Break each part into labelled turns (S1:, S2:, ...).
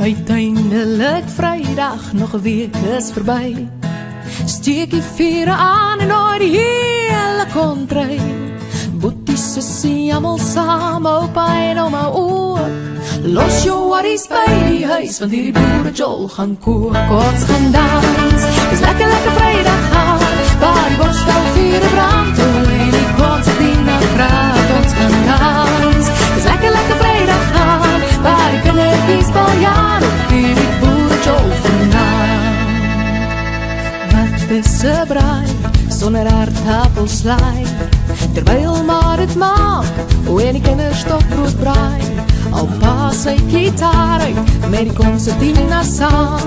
S1: Uiteindelik Vrydag, nog 'n week is verby. Steek die vure aan en oor die hele kontry. Boeties sussie, almal saam, oupa en ouma ook. Los jou worries by die huis, want hierdie boere jol gaan kook. Ons gaan dans, dis lekker Vrydag gaan, waar die borstel vure brand, en die konsertina praat. Ons gaan dans, dis lekker Vrydag gaan, waar die kindertjies baljaar op hierdie boere jol vandaan. Wat is 'n braai, sonder aardappelslaai, terwyl maar dit maak, en die kinders stokbrood braai. Al pas sy gitaar uit, met die concertina saam.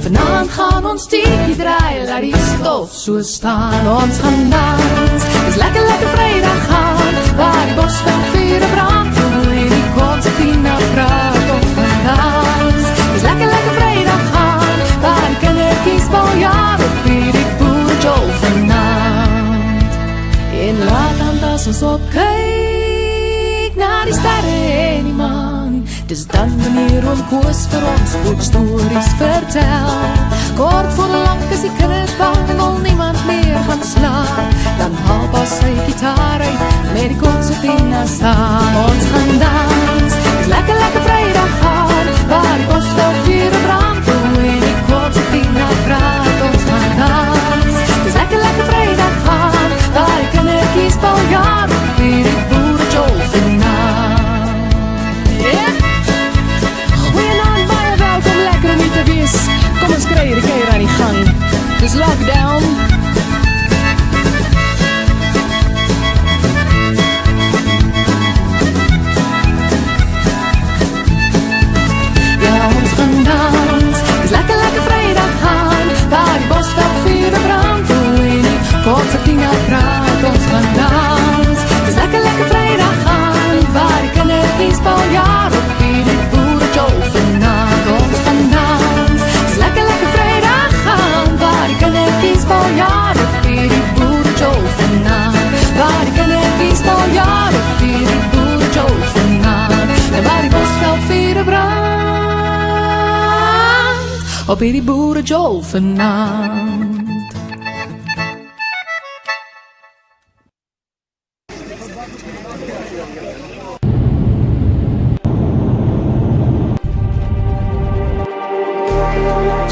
S1: Vanaand gaan ons tikkie draai, laat die stof so staan. Ons gaan dans, dis lekker Vrydag gaan, waar die bosveld vure brand, en die concertina praat. Ons gaan dans, dis lekker Vrydag gaan, waar die kindertjies baljaar op hierdie boerjol vanaand. En laat dan dat ons opkyk na die sterre en die maan. Dis dan wanneer oom Koos vir ons boekstories vertel. Kort voor lank is die kinders bang en wil niemand meer gaan slaap. Dan haal pas sy gitaar uit, met die concertina saam. Ons gaan dans, dis lekker Vrydag gaan, waar die bosveld vure brand, en die concertina praat. Ons gaan dans, dis lekker Vrydag gaan, waar die kindertjies baljaar op hierdie boerejol vanaand. Goeienaand, baie welkom, lekker om hier te wees. Kom ons kry hierdie keer aan die gang. Dis lockdown. Ja, ons gaan dans, dis lekker Vrydag gaan, waar die bosveld vure brand, en die concertina praat. Ons gaan dans, dis lekker Vrydag gaan, waar die kindertjies baljaar op hierdie boerejol vanaand. Ons gaan dans, dis lekker Vrydag gaan, waar die kindertjies baljaar op hierdie boerejol vanaand. Waar die kindertjies baljaar op hierdie boerejol vanaand, en waar die bosveld vure brand, op hierdie boerejol vanaand.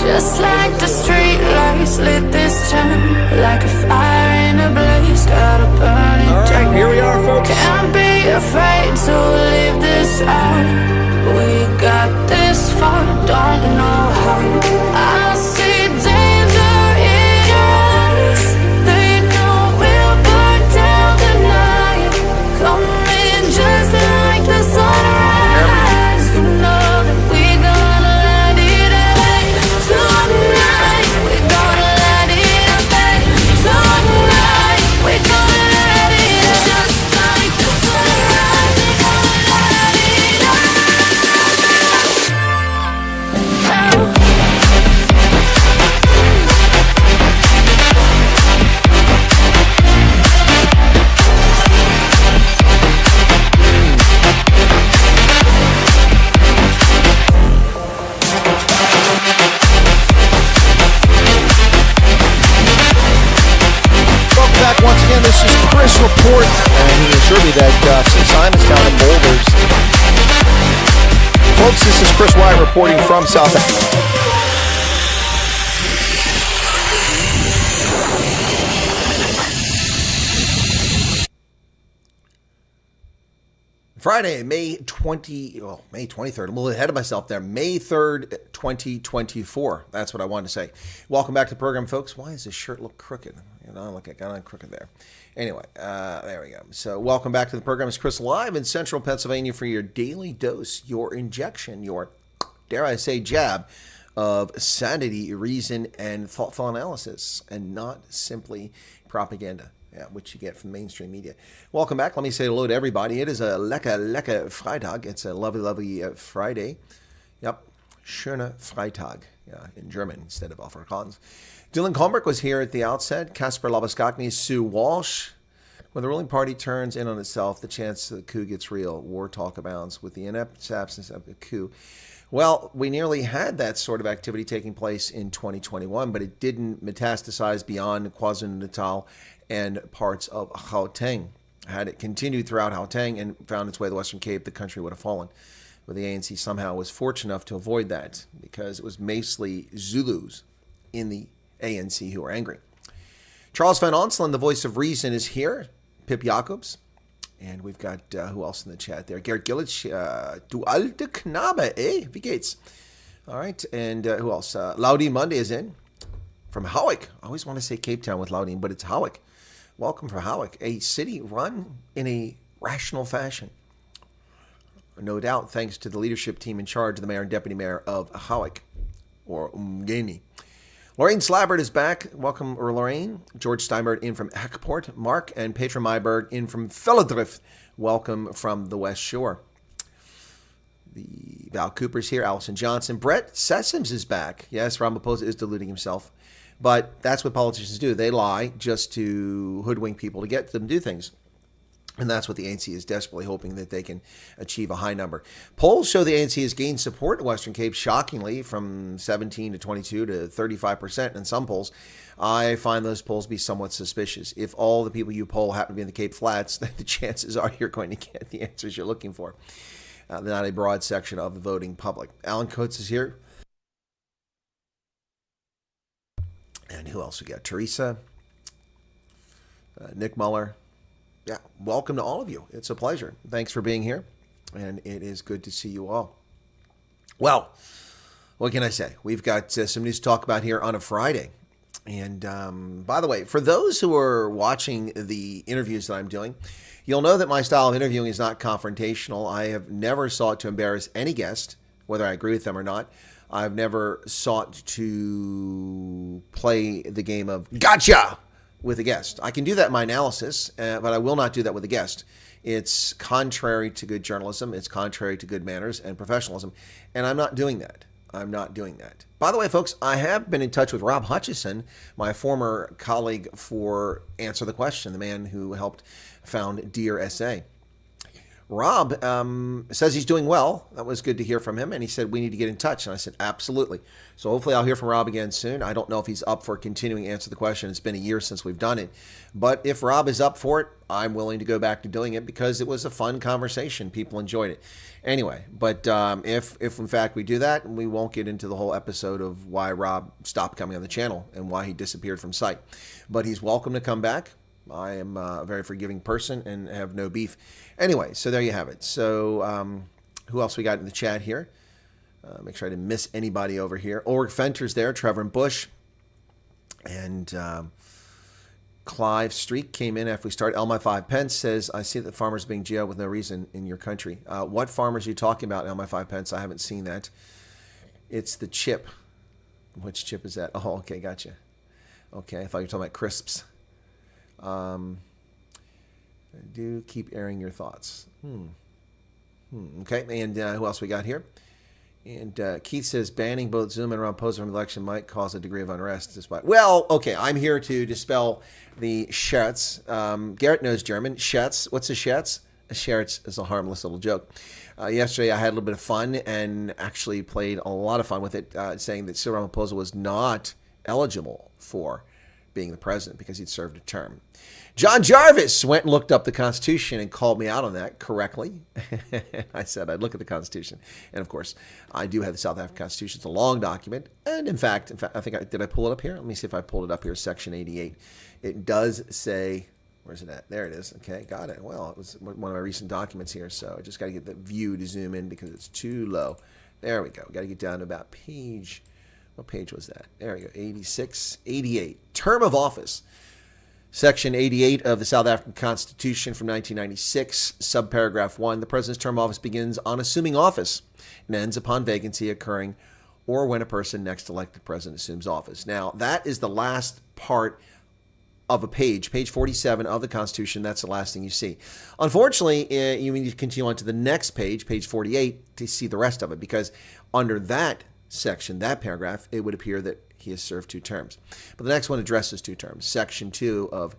S2: Just like the street lights lit this town, like a fire in a blaze, gotta burn it down.
S3: Alright, here we are, folks.
S2: Can't be afraid to live this out. We got this far, don't know how. I see danger in your eyes. They know we'll burn down the night. Coming just like the sunrise. You know that we gonna let it out. Tonight, we gonna let it out. Tonight, we gonna let it out. Just like the sunrise, we gonna let it out.
S3: Welcome back once again. This is Chris Report, and he assured me that since I'm in town in Boulders, folks, this is Chris Wyatt reporting from South Africa. Friday, May 23rd. I'm a little ahead of myself there. May 3rd, 2024. That's what I wanted to say. Welcome back to the program, folks. Why does this shirt look crooked? You know, look, I got on crooked there. Anyway, there we go. So welcome back to the program. It's Chris live in central Pennsylvania for your daily dose, your injection, your, dare I say, jab of sanity, reason, and thoughtful analysis, and not simply propaganda. Yeah, which you get from mainstream media. Welcome back. Let me say hello to everybody. It is a lecker Freitag. It's a lovely Friday. Yep, schöner Freitag. Yeah, in German instead of Afrikaans. Dylan Combrick was here at the outset. Casper Labaskakny, Sue Walsh. When the ruling party turns in on itself, the chance the coup gets real. War talk abounds with the inept absence of a coup. Well, we nearly had that sort of activity taking place in 2021, but it didn't metastasize beyond KwaZulu-Natal and parts of Gauteng. Had it continued throughout Gauteng and found its way to the Western Cape, the country would have fallen. But the ANC somehow was fortunate enough to avoid that because it was mostly Zulus in the ANC who were angry. Charles van Onselen, the voice of reason, is here. Pip Jacobs. And we've got, who else in the chat there? Gerrit Gillich, du alte Knabe, eh? Wie geht's? All right, and who else? Laudine Monday is in from Howick. I always want to say Cape Town with Laudine, but it's Howick. Welcome from Howick, a city run in a rational fashion. No doubt, thanks to the leadership team in charge, the mayor and deputy mayor of Howick, or Umgeni. Lorraine Slabbert is back. Welcome, Lorraine. George Steinberg in from Hackport. Mark and Petra Myberg in from Velledrift. Welcome from the West Shore. The Val Cooper's here. Allison Johnson. Brett Sessoms is back. Yes, Ramaphosa is deluding himself. But that's what politicians do. They lie just to hoodwink people to get them to do things. And that's what the ANC is desperately hoping that they can achieve a high number. Polls show the ANC has gained support in Western Cape, shockingly, from 17 to 22 to 35% in some polls. I find those polls to be somewhat suspicious. If all the people you poll happen to be in the Cape Flats, then the chances are you're going to get the answers you're looking for. Not a broad section of the voting public. Alan Coates is here. And who else we got? Teresa, Nick Muller. Yeah, welcome to all of you. It's a pleasure. Thanks for being here, and it is good to see you all. Well, what can I say? We've got some news to talk about here on a Friday. And by the way, for those who are watching the interviews that I'm doing, you'll know that my style of interviewing is not confrontational. I have never sought to embarrass any guest, whether I agree with them or not. I've never sought to play the game of gotcha with a guest. I can do that in my analysis, but I will not do that with a guest. It's contrary to good journalism. It's contrary to good manners and professionalism. And I'm not doing that. I'm not doing that. By the way, folks, I have been in touch with Rob Hutchison, my former colleague for Answer the Question, the man who helped found Dear SA. Rob says he's doing well. That was good to hear from him. And he said, we need to get in touch. And I said, absolutely. So hopefully I'll hear from Rob again soon. I don't know if he's up for continuing to Answer the Question. It's been a year since we've done it. But if Rob is up for it, I'm willing to go back to doing it because it was a fun conversation. People enjoyed it. Anyway, but if in fact we do that, we won't get into the whole episode of why Rob stopped coming on the channel and why he disappeared from sight. But he's welcome to come back. I am a very forgiving person and have no beef. Anyway, so there you have it. So who else we got in the chat here? Make sure I didn't miss anybody over here. Ulrich Fenter's there, Trevor and Bush. And Clive Streak came in after we started. Elmy 5 Pence says, I see that farmers are being jailed with no reason in your country. What farmers are you talking about, Elmy 5 Pence? I haven't seen that. It's the chip. Which chip is that? Oh, okay, gotcha. Okay, I thought you were talking about crisps. Do keep airing your thoughts. Okay, and who else we got here? And Keith says banning both Zuma and Ramaphosa from the election might cause a degree of unrest. Despite okay, I'm here to dispel the scherz. Garrett knows German. Scherz. What's a scherz? A scherz is a harmless little joke. Yesterday I had a little bit of fun and actually played a lot of fun with it, saying that Cyril Ramaphosa was not eligible for being the president because he'd served a term. John Jarvis went and looked up the Constitution and called me out on that correctly. I said I'd look at the Constitution. And of course, I do have the South African Constitution. It's a long document. And in fact, I think did I pull it up here? Let me see if I pulled it up here, Section 88. It does say, where's it at? There it is. Okay, got it. Well, it was one of my recent documents here, so I just got to get the view to zoom in because it's too low. There we go. Got to get down to about page. What page was that? There we go. 86, 88. Term of office. Section 88 of the South African Constitution from 1996, subparagraph 1. The president's term of office begins on assuming office and ends upon vacancy occurring or when a person next elected president assumes office. Now, that is the last part of a page 47 of the Constitution. That's the last thing you see. Unfortunately, you need to continue on to the next page 48, to see the rest of it, because under that section, that paragraph, it would appear that he has served 2 terms. But the next one addresses 2 terms. Section 2 of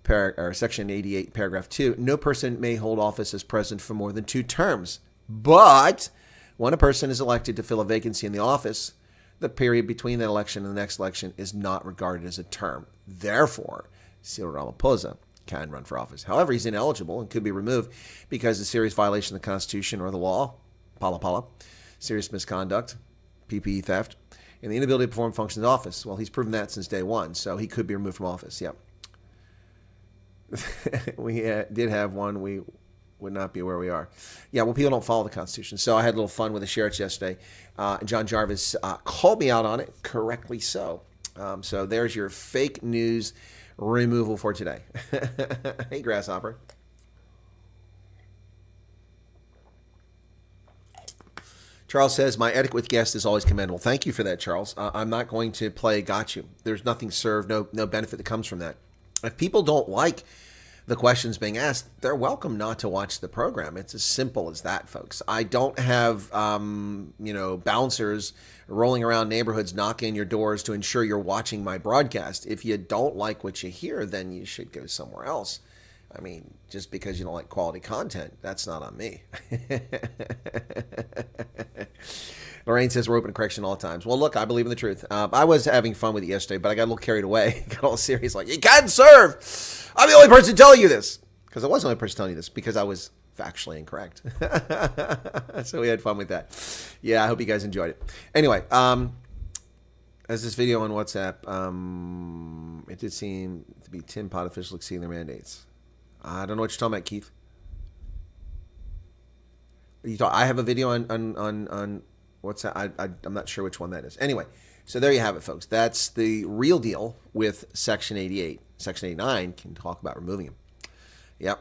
S3: Section 88, paragraph 2, no person may hold office as president for more than 2 terms. But when a person is elected to fill a vacancy in the office, the period between the election and the next election is not regarded as a term. Therefore, Cyril Ramaphosa can run for office. However, he's ineligible and could be removed because of serious violation of the Constitution or the law, pala, serious misconduct, PPE theft, and the inability to perform functions of office. Well, he's proven that since day one, so he could be removed from office. Yep. We did have one. We would not be where we are. Yeah, well, people don't follow the Constitution. So I had a little fun with the sheriffs yesterday. John Jarvis called me out on it, correctly so. So there's your fake news removal for today. Hey, Grasshopper. Charles says, my etiquette with guests is always commendable. Thank you for that, Charles. I'm not going to play got you. There's nothing served, no benefit that comes from that. If people don't like the questions being asked, they're welcome not to watch the program. It's as simple as that, folks. I don't have, bouncers rolling around neighborhoods knocking your doors to ensure you're watching my broadcast. If you don't like what you hear, then you should go somewhere else. I mean, just because you don't like quality content, that's not on me. Lorraine says we're open to correction all times. Well, look, I believe in the truth. I was having fun with it yesterday, but I got a little carried away. Got all serious, like, you can't serve. I'm the only person telling you this. Because I was the only person telling you this, because I was factually incorrect. So we had fun with that. Yeah, I hope you guys enjoyed it. Anyway, as this video on WhatsApp, it did seem to be Tin Pot officials exceeding their mandates. I don't know what you're talking about, Keith. I have a video on WhatsApp. I'm not sure which one that is. Anyway, so there you have it, folks. That's the real deal with Section 88. Section 89 can talk about removing him. Yep.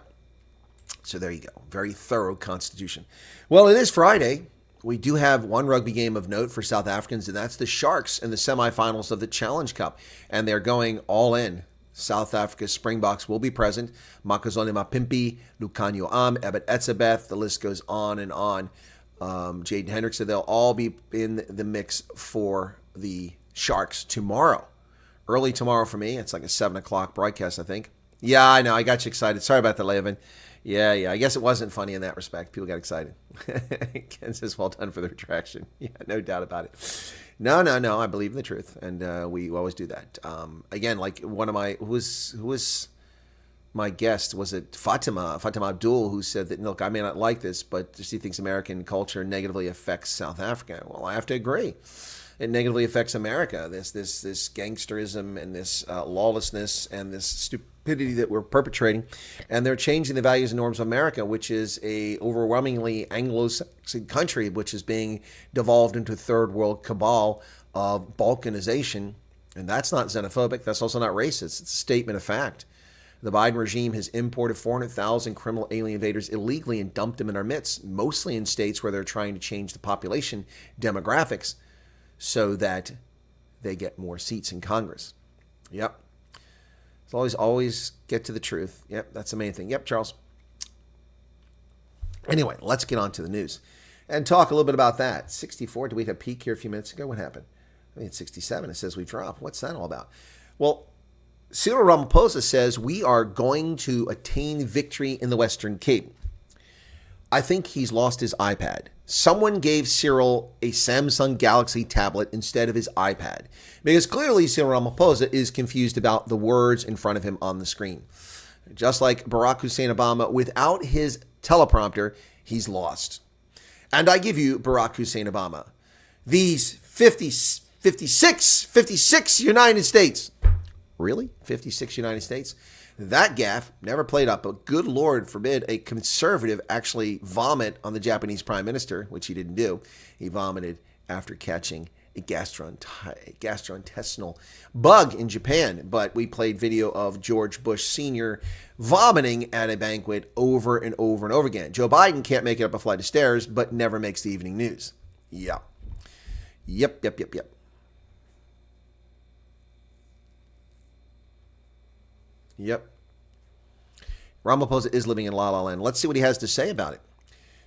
S3: So there you go. Very thorough Constitution. Well, it is Friday. We do have one rugby game of note for South Africans, and that's the Sharks in the semifinals of the Challenge Cup. And they're going all in. South Africa's Springboks will be present. Makazole Mapimpi, Lucanio Am, Ebert Etzebeth, the list goes on and on. Jaden Hendrickson, they'll all be in the mix for the Sharks tomorrow. Early tomorrow for me. It's like a 7 o'clock broadcast, I think. Yeah, I know. I got you excited. Sorry about that, Levin. Yeah. I guess it wasn't funny in that respect. People got excited. Ken says, well done for the retraction. Yeah, no doubt about it. No. I believe in the truth, and we always do that. Again, like one of my who was my guest, was it Fatima Abdul, who said that, look, I may not like this, but she thinks American culture negatively affects South Africa. Well, I have to agree. It negatively affects America. This gangsterism and this lawlessness and this stupidity that we're perpetrating, and they're changing the values and norms of America, which is a overwhelmingly Anglo-Saxon country, which is being devolved into a third world cabal of balkanization. And that's not xenophobic. That's also not racist. It's a statement of fact. The Biden regime has imported 400,000 criminal alien invaders illegally and dumped them in our midst, mostly in states where they're trying to change the population demographics so that they get more seats in Congress. Yep. So always get to the truth. Yep, that's the main thing. Yep, Charles. Anyway, let's get on to the news and talk a little bit about that. 64, did we hit a peak here a few minutes ago? What happened? I think it's 67. It says we've dropped. What's that all about? Well, Cyril Ramaphosa says we are going to attain victory in the Western Cape. I think he's lost his iPad. Someone gave Cyril a Samsung Galaxy tablet instead of his iPad, because clearly Cyril Ramaphosa is confused about the words in front of him on the screen. Just like Barack Hussein Obama, without his teleprompter, he's lost. And I give you Barack Hussein Obama. These 56 United States. Really? 56 United States? That gaffe never played up, but good Lord forbid a conservative actually vomit on the Japanese prime minister, which he didn't do. He vomited after catching a gastrointestinal bug in Japan. But we played video of George Bush Sr. vomiting at a banquet over and over and over again. Joe Biden can't make it up a flight of stairs, but never makes the evening news. Yeah. Yep. Yep. Ramaphosa is living in La La Land. Let's see what he has to say about it.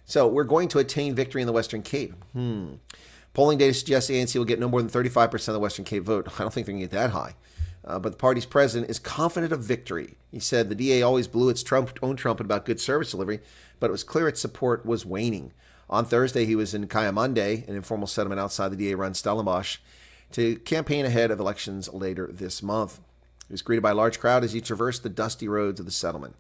S3: So we're going to attain victory in the Western Cape. Polling data suggests ANC will get no more than 35% of the Western Cape vote. I don't think they're going to get that high. But the party's president is confident of victory. He said the DA always blew its own trumpet about good service delivery, but it was clear its support was waning. On Thursday, he was in Kayamande, an informal settlement outside the DA-run Stellenbosch, to campaign ahead of elections later this month. He was greeted by a large crowd as he traversed the dusty roads of the settlement.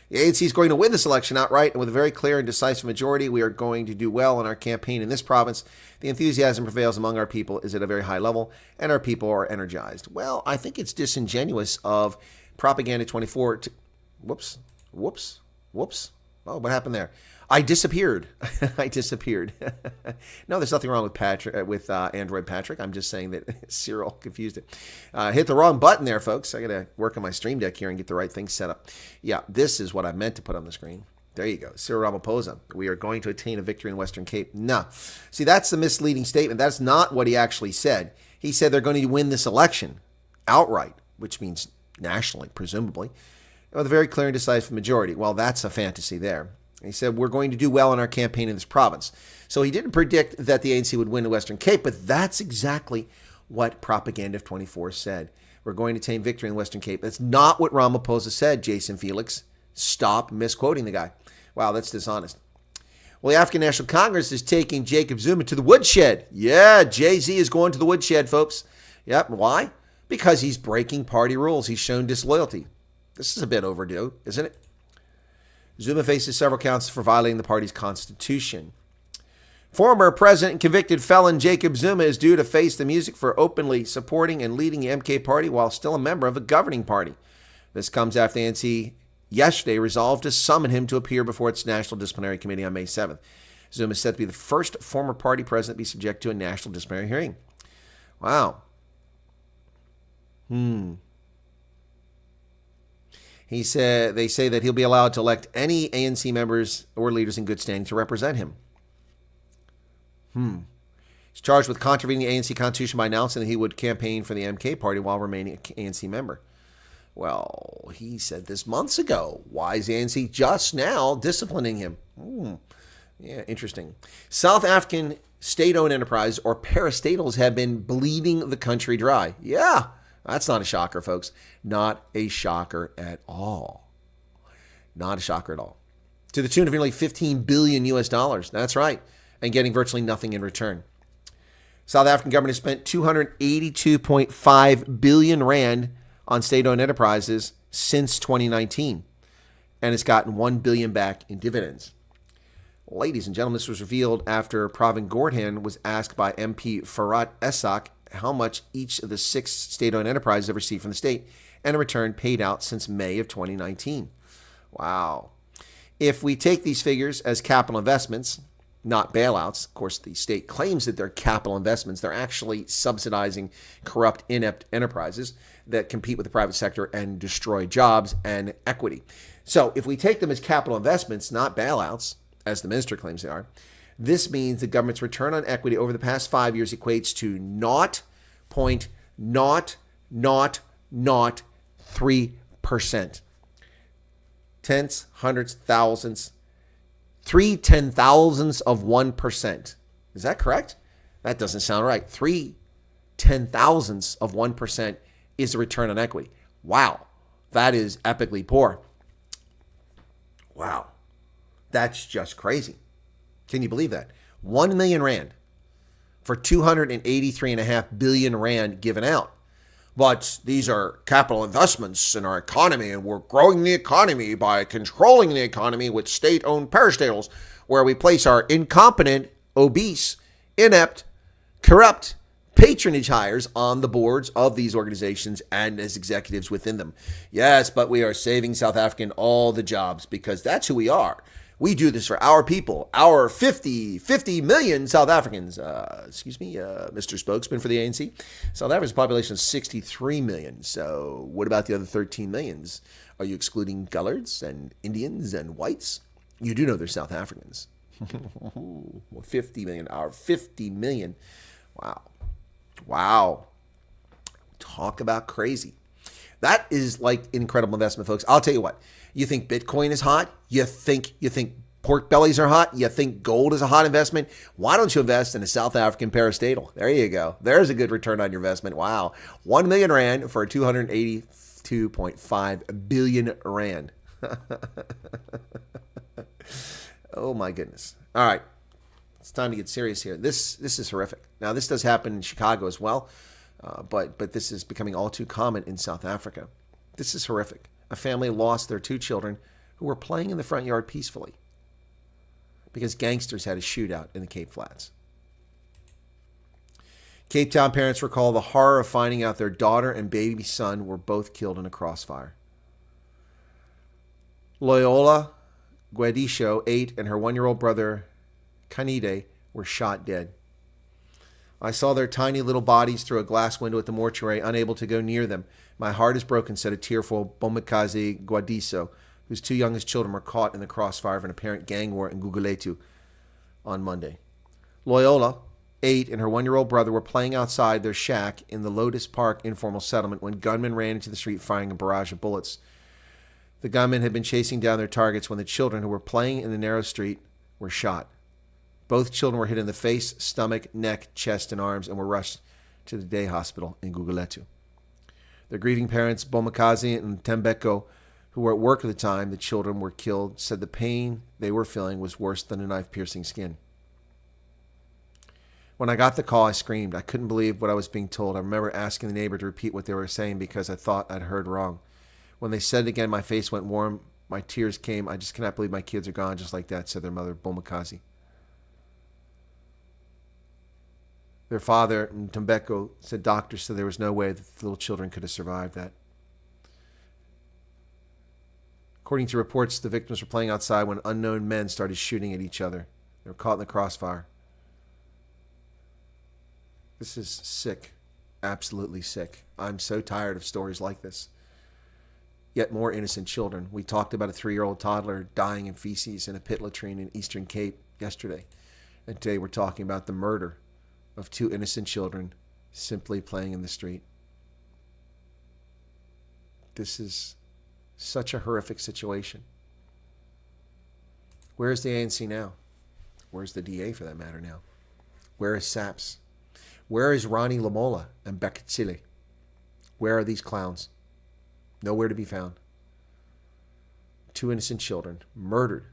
S3: The ANC is going to win this election outright, and with a very clear and decisive majority, we are going to do well in our campaign in this province. The enthusiasm prevails among our people is at a very high level, and our people are energized. Well, I think it's disingenuous of Propaganda 24 to... Whoops. Oh, what happened there? I disappeared. I disappeared. No, there's nothing wrong with Patrick, with Android Patrick. I'm just saying that Cyril confused it. Hit the wrong button there, folks. I got to work on my Stream Deck here and get the right thing set up. Yeah, this is what I meant to put on the screen. There you go. Cyril Ramaphosa. We are going to attain a victory in Western Cape. No. See, that's the misleading statement. That's not what he actually said. He said they're going to win this election outright, which means nationally, presumably, with a very clear and decisive majority. Well, that's a fantasy there. He said, we're going to do well in our campaign in this province. So he didn't predict that the ANC would win the Western Cape, but that's exactly what Propaganda 24 said. We're going to attain victory in the Western Cape. That's not what Ramaphosa said, Jason Felix. Stop misquoting the guy. Wow, that's dishonest. Well, the African National Congress is taking Jacob Zuma to the woodshed. Yeah, Jay-Z is going to the woodshed, folks. Yep, why? Because he's breaking party rules. He's shown disloyalty. This is a bit overdue, isn't it? Zuma faces several counts for violating the party's constitution. Former president and convicted felon Jacob Zuma is due to face the music for openly supporting and leading the MK party while still a member of a governing party. This comes after the ANC yesterday resolved to summon him to appear before its National Disciplinary Committee on May 7th. Zuma is said to be the first former party president to be subject to a national disciplinary hearing. Wow. They say that he'll be allowed to elect any ANC members or leaders in good standing to represent him. He's charged with contravening the ANC constitution by announcing that he would campaign for the MK party while remaining an ANC member. Well, he said this months ago. Why is the ANC just now disciplining him? Yeah, interesting. South African state-owned enterprise, or parastatals, have been bleeding the country dry. Yeah. That's not a shocker, folks. Not a shocker at all. Not a shocker at all. To the tune of nearly $15 billion US. That's right. And getting virtually nothing in return. South African government has spent 282.5 billion rand on state-owned enterprises since 2019. And it's gotten 1 billion back in dividends. Ladies and gentlemen, this was revealed after Pravin Gordhan was asked by MP Farat Essak how much each of the 6 state-owned enterprises have received from the state, and in return paid out since May of 2019. Wow. If we take these figures as capital investments, not bailouts, of course the state claims that they're capital investments, they're actually subsidizing corrupt, inept enterprises that compete with the private sector and destroy jobs and equity. So if we take them as capital investments, not bailouts, as the minister claims they are, this means the government's return on equity over the past 5 years equates to 0.0003%. Tenths, hundreds, thousands, 3 10,000ths of 1%. Is that correct? That doesn't sound right. 3 10,000ths of 1% is the return on equity. Wow. That is epically poor. Wow. That's just crazy. Can you believe that? 1 million rand for 283.5 billion rand given out. But these are capital investments in our economy, and we're growing the economy by controlling the economy with state-owned parastatals, where we place our incompetent, obese, inept, corrupt patronage hires on the boards of these organizations and as executives within them. Yes, but we are saving South African all the jobs because that's who we are. We do this for our people, our 50 million South Africans. Mr. Spokesman for the ANC. South Africa's population is 63 million. So what about the other 13 millions? Are you excluding Gullards and Indians and whites? You do know they're South Africans. 50 million, our 50 million. Wow. Talk about crazy. That is like incredible investment, folks. I'll tell you what. You think Bitcoin is hot? You think Pork bellies are hot. You think gold is a hot investment? Why don't you invest in a South African parastatal? There you go. There's a good return on your investment. Wow. 1 million rand for 282.5 billion rand. Oh my goodness. All right. It's time to get serious here. This is horrific. Now, this does happen in Chicago as well, but this is becoming all too common in South Africa. This is horrific. A family lost their 2 children who were playing in the front yard peacefully because gangsters had a shootout in the Cape Flats. Cape Town parents recall the horror of finding out their daughter and baby son were both killed in a crossfire. Loyola Guedisho, 8, and her 1-year-old brother, Kanide, were shot dead. I saw their tiny little bodies through a glass window at the mortuary, unable to go near them. My heart is broken, said a tearful Bomakazi Guadiso, whose 2 youngest children were caught in the crossfire of an apparent gang war in Guguletu on Monday. Loyola, 8, and her 1-year-old brother were playing outside their shack in the Lotus Park informal settlement when gunmen ran into the street firing a barrage of bullets. The gunmen had been chasing down their targets when the children who were playing in the narrow street were shot. Both children were hit in the face, stomach, neck, chest, and arms and were rushed to the day hospital in Guguletu. Their grieving parents, Bomakazi and Tembeko, who were at work at the time the children were killed, said the pain they were feeling was worse than a knife-piercing skin. When I got the call, I screamed. I couldn't believe what I was being told. I remember asking the neighbor to repeat what they were saying because I thought I'd heard wrong. When they said it again, my face went warm. My tears came. I just cannot believe my kids are gone just like that, said their mother, Bomakazi. Their father, Tembeko, said doctors said there was no way that the little children could have survived that. According to reports, the victims were playing outside when unknown men started shooting at each other. They were caught in the crossfire. This is sick. Absolutely sick. I'm so tired of stories like this. Yet more innocent children. We talked about a 3-year-old toddler dying in feces in a pit latrine in Eastern Cape yesterday. And today we're talking about the murder of 2 innocent children simply playing in the street. This is such a horrific situation. Where is the ANC now? Where's the DA for that matter now? Where is SAPS? Where is Ronnie Lamola and Bekitsile? Where are these clowns? Nowhere to be found. 2 innocent children murdered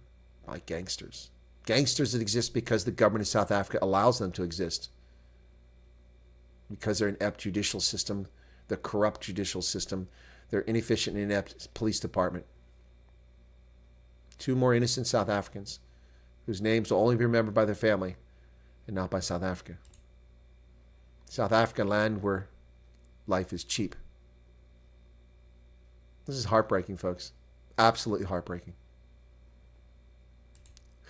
S3: by gangsters. Gangsters that exist because the government of South Africa allows them to exist. Because they're an inept judicial system, the corrupt judicial system, their inefficient and inept police department. 2 more innocent South Africans whose names will only be remembered by their family and not by South Africa. South Africa, land where life is cheap. This is heartbreaking, folks. Absolutely heartbreaking.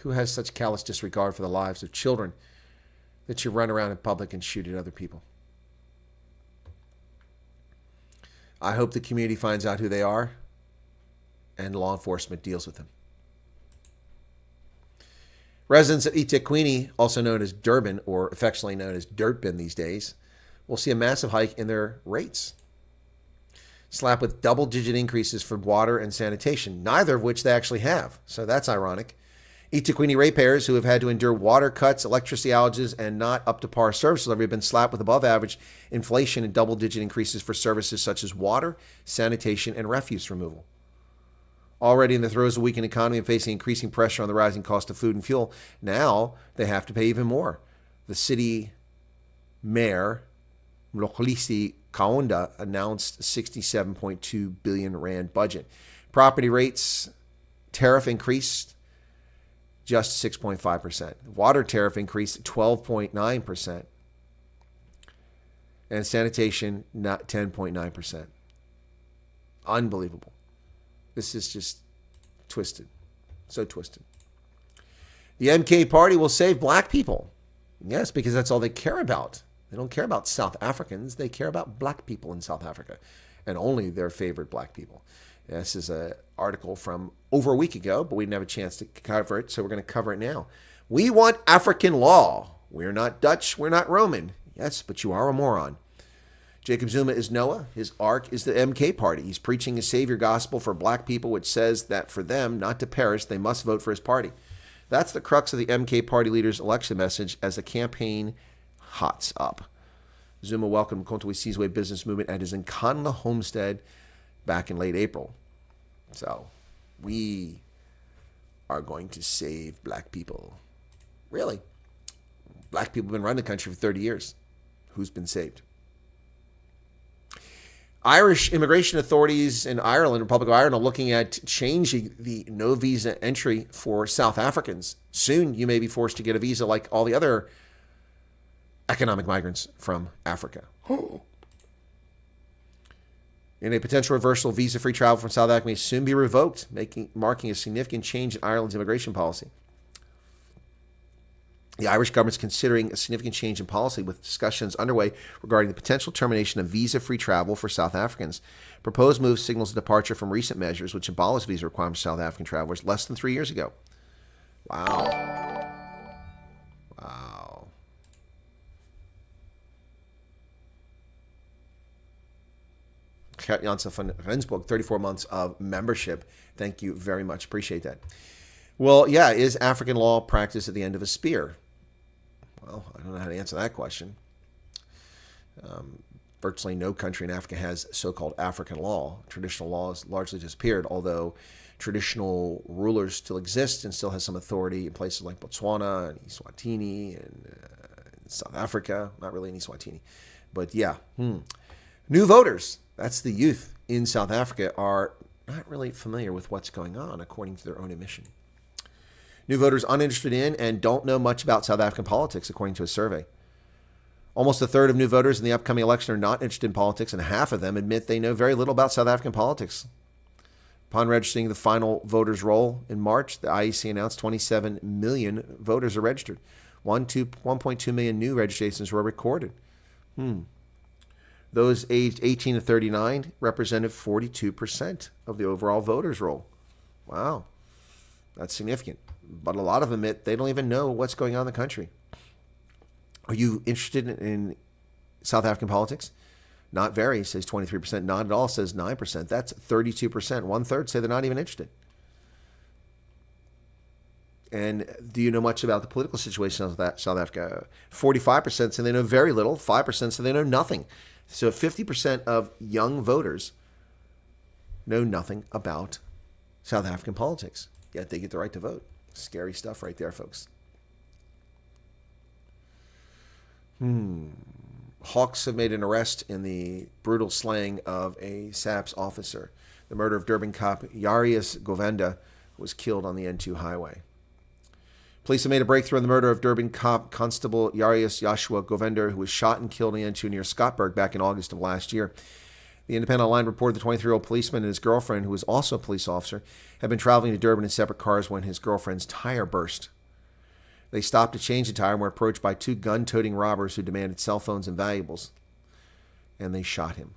S3: Who has such callous disregard for the lives of children that you run around in public and shoot at other people? I hope the community finds out who they are and law enforcement deals with them. Residents of eThekwini, also known as Durban, or affectionately known as Durban these days, will see a massive hike in their rates, slapped with double-digit increases for water and sanitation, neither of which they actually have. So that's ironic. eThekwini ratepayers who have had to endure water cuts, electricity outages, and not up-to-par service delivery have been slapped with above-average inflation and double-digit increases for services such as water, sanitation, and refuse removal. Already in the throes of a weakened economy and facing increasing pressure on the rising cost of food and fuel, now they have to pay even more. The city mayor, Mlokolisi Kaunda, announced a 67.2 billion rand budget. Property rates tariff increased just 6.5%. Water tariff increased 12.9%. And sanitation, not 10.9%. Unbelievable. This is just twisted. So twisted. The MK party will save black people. Yes, because that's all they care about. They don't care about South Africans. They care about black people in South Africa. And only their favorite black people. This is an article from over a week ago, but we didn't have a chance to cover it, so we're going to cover it now. We want African law. We're not Dutch. We're not Roman. Yes, but you are a moron. Jacob Zuma is Noah. His arc is the MK party. He's preaching a savior gospel for black people, which says that for them not to perish, they must vote for his party. That's the crux of the MK party leader's election message as the campaign hots up. Zuma welcomed Mkonto Sizwe business movement at his Nkandla homestead back in late April. So, we are going to save black people. Really? Black people have been running the country for 30 years. Who's been saved? Irish immigration authorities in Ireland, Republic of Ireland, are looking at changing the no visa entry for South Africans. Soon, you may be forced to get a visa like all the other economic migrants from Africa. In a potential reversal, visa-free travel from South Africa may soon be revoked, marking a significant change in Ireland's immigration policy. The Irish government is considering a significant change in policy with discussions underway regarding the potential termination of visa-free travel for South Africans. Proposed move signals a departure from recent measures which abolished visa requirements for South African travelers less than 3 years ago. Wow. Wow. Gert Janssen van Rensburg, 34 months of membership. Thank you very much. Appreciate that. Well, yeah, is African law practiced at the end of a spear? Well, I don't know how to answer that question. Virtually no country in Africa has so-called African law. Traditional law has largely disappeared, although traditional rulers still exist and still has some authority in places like Botswana and Eswatini and South Africa. Not really in Eswatini, but yeah. New voters, that's the youth in South Africa, are not really familiar with what's going on, according to their own admission. New voters uninterested in and don't know much about South African politics, according to a survey. Almost a third of new voters in the upcoming election are not interested in politics, and half of them admit they know very little about South African politics. Upon registering the final voters' roll in March, the IEC announced 27 million voters are registered. 1.2 million new registrations were recorded. Those aged 18 to 39 represented 42% of the overall voters' roll. Wow, that's significant. But a lot of them admit they don't even know what's going on in the country. Are you interested in South African politics? Not very, says 23%. Not at all, says 9%. That's 32%. One-third say they're not even interested. And do you know much about the political situation of South Africa? 45% say they know very little. 5% say they know nothing. So 50% of young voters know nothing about South African politics, yet they get the right to vote. Scary stuff right there, folks. Hawks have made an arrest in the brutal slaying of a SAPS officer. The murder of Durban cop Yarius Govenda was killed on the N2 highway. Police have made a breakthrough on the murder of Durban cop Constable Yarius Joshua Govender, who was shot and killed on the N2 near Scottburg back in August of last year. The Independent Online reported the 23-year-old policeman and his girlfriend, who was also a police officer, had been traveling to Durban in separate cars when his girlfriend's tire burst. They stopped to change the tire and were approached by two gun-toting robbers who demanded cell phones and valuables, and they shot him.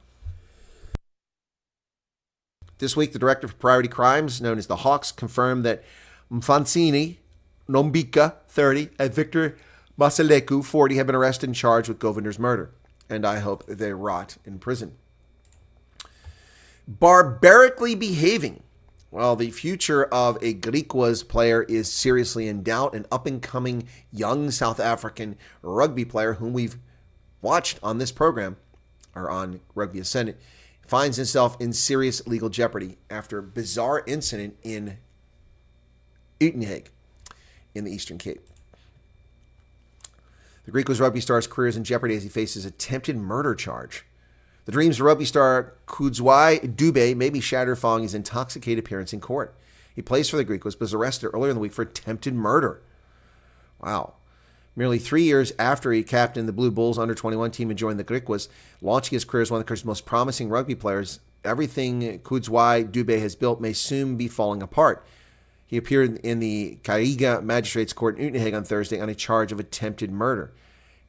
S3: This week, the Director for Priority Crimes, known as the Hawks, confirmed that Mfansini Nombika, 30, and Victor Masaleku, 40, have been arrested and charged with Govender's murder, and I hope they rot in prison. Barbarically behaving. Well, the future of a Griquas player is seriously in doubt. An up-and-coming young South African rugby player whom we've watched on this program, or on Rugby Ascendant, finds himself in serious legal jeopardy after a bizarre incident in Uitenhage in the Eastern Cape. The Griquas rugby star's career is in jeopardy as he faces attempted murder charge. The dreams of rugby star Kudzwai Dube may be shattered following his intoxicated appearance in court. He plays for the Griquas, but was arrested earlier in the week for attempted murder. Wow. Merely 3 years after he captained the Blue Bulls under-21 team and joined the Griquas, launching his career as one of the country's most promising rugby players, everything Kudzwai Dube has built may soon be falling apart. He appeared in the Kariga Magistrates Court in Uitenhage on Thursday on a charge of attempted murder.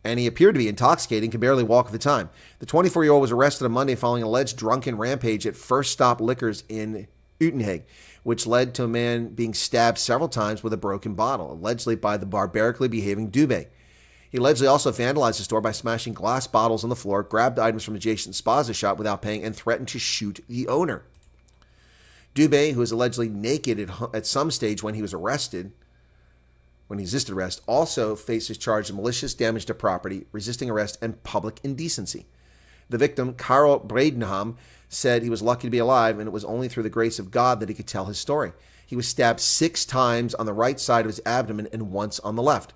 S3: And he appeared to be intoxicated and could barely walk at the time. The 24-year-old was arrested on Monday following an alleged drunken rampage at First Stop Liquors in Uitenhage, which led to a man being stabbed several times with a broken bottle, allegedly by the barbarically behaving Dube. He allegedly also vandalized the store by smashing glass bottles on the floor, grabbed items from adjacent Spaza shop without paying, and threatened to shoot the owner. Dube, who was allegedly naked at some stage when he was arrested, when he resisted arrest, also faces charge of malicious damage to property, resisting arrest, and public indecency. The victim, Karel Bredenham, said he was lucky to be alive, and it was only through the grace of God that he could tell his story. He was stabbed 6 times on the right side of his abdomen and once on the left.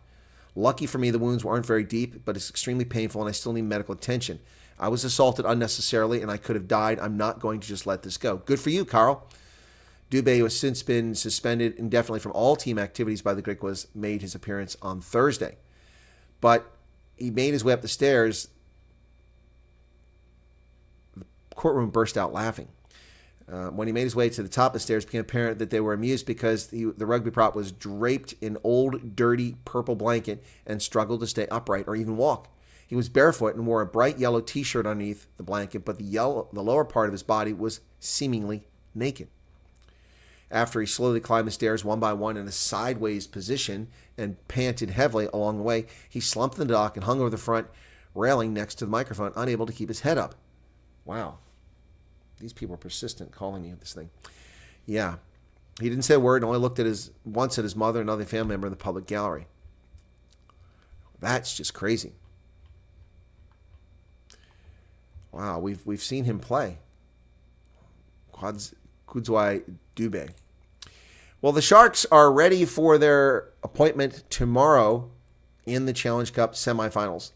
S3: Lucky for me, the wounds weren't very deep, but it's extremely painful, and I still need medical attention. I was assaulted unnecessarily, and I could have died. I'm not going to just let this go. Good for you, Karel. Dubé, who has since been suspended indefinitely from all team activities by the Griquas, made his appearance on Thursday. But he made his way up the stairs. The courtroom burst out laughing. When he made his way to the top of the stairs, it became apparent that they were amused because the rugby prop was draped in old, dirty, purple blanket and struggled to stay upright or even walk. He was barefoot and wore a bright yellow T-shirt underneath the blanket, but the lower part of his body was seemingly naked. After he slowly climbed the stairs one by one in a sideways position and panted heavily along the way, he slumped in the dock and hung over the front railing next to the microphone, unable to keep his head up. Wow. These people are persistent calling me this thing. Yeah. He didn't say a word and only looked once at his mother and another family member in the public gallery. That's just crazy. Wow, we've seen him play. Kudzwai Dubé. Well, the Sharks are ready for their appointment tomorrow in the Challenge Cup semifinals.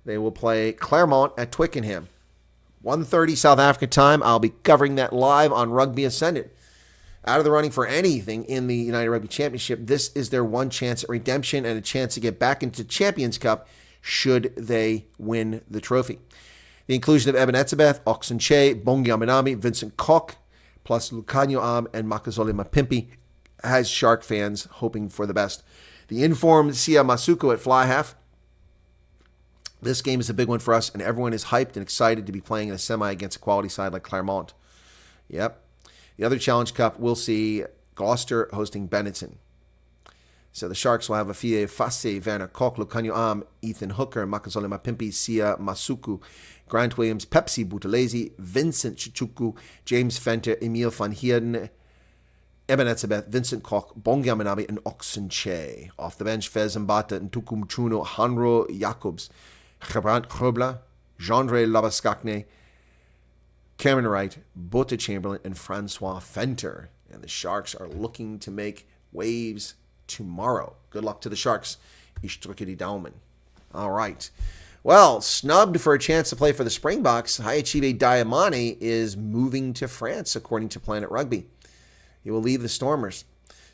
S3: They will play Claremont at Twickenham. 1:30 South Africa time. I'll be covering that live on Rugby Ascendant. Out of the running for anything in the United Rugby Championship, this is their one chance at redemption and a chance to get back into Champions Cup should they win the trophy. The inclusion of Eben Etzebeth, Oxenche, Bongi Amenami, Vincent Koch, plus Lucanio Am and Makazole Mapimpi has Shark fans hoping for the best. The informed Sia Masuku at fly half. This game is a big one for us, and everyone is hyped and excited to be playing in a semi against a quality side like Claremont. Yep. The other Challenge Cup, we'll see Gloucester hosting Benetton. So the Sharks will have Afie Fase, Werner Koch, Lucanio Am, Ethan Hooker, Makazole Mapimpi, Sia Masuku, Grant Williams, Pepsi Buthelezi, Vincent Chichuku, James Fenter, Emil van Heerden, Eben Etzebeth, Vincent Koch, Bongi Amenabi, and Oxenche. Off the bench, Fez Mbata, Ntukum Chuno, Hanro Jacobs, Gebrand Grobler, Jean-Ray Labaskakne, Cameron Wright, Botte Chamberlain, and Francois Fenter. And the Sharks are looking to make waves tomorrow. Good luck to the Sharks. Ich drücke die Daumen. All right. Well, snubbed for a chance to play for the Springboks, Haichive Diamani is moving to France, according to Planet Rugby. He will leave the Stormers.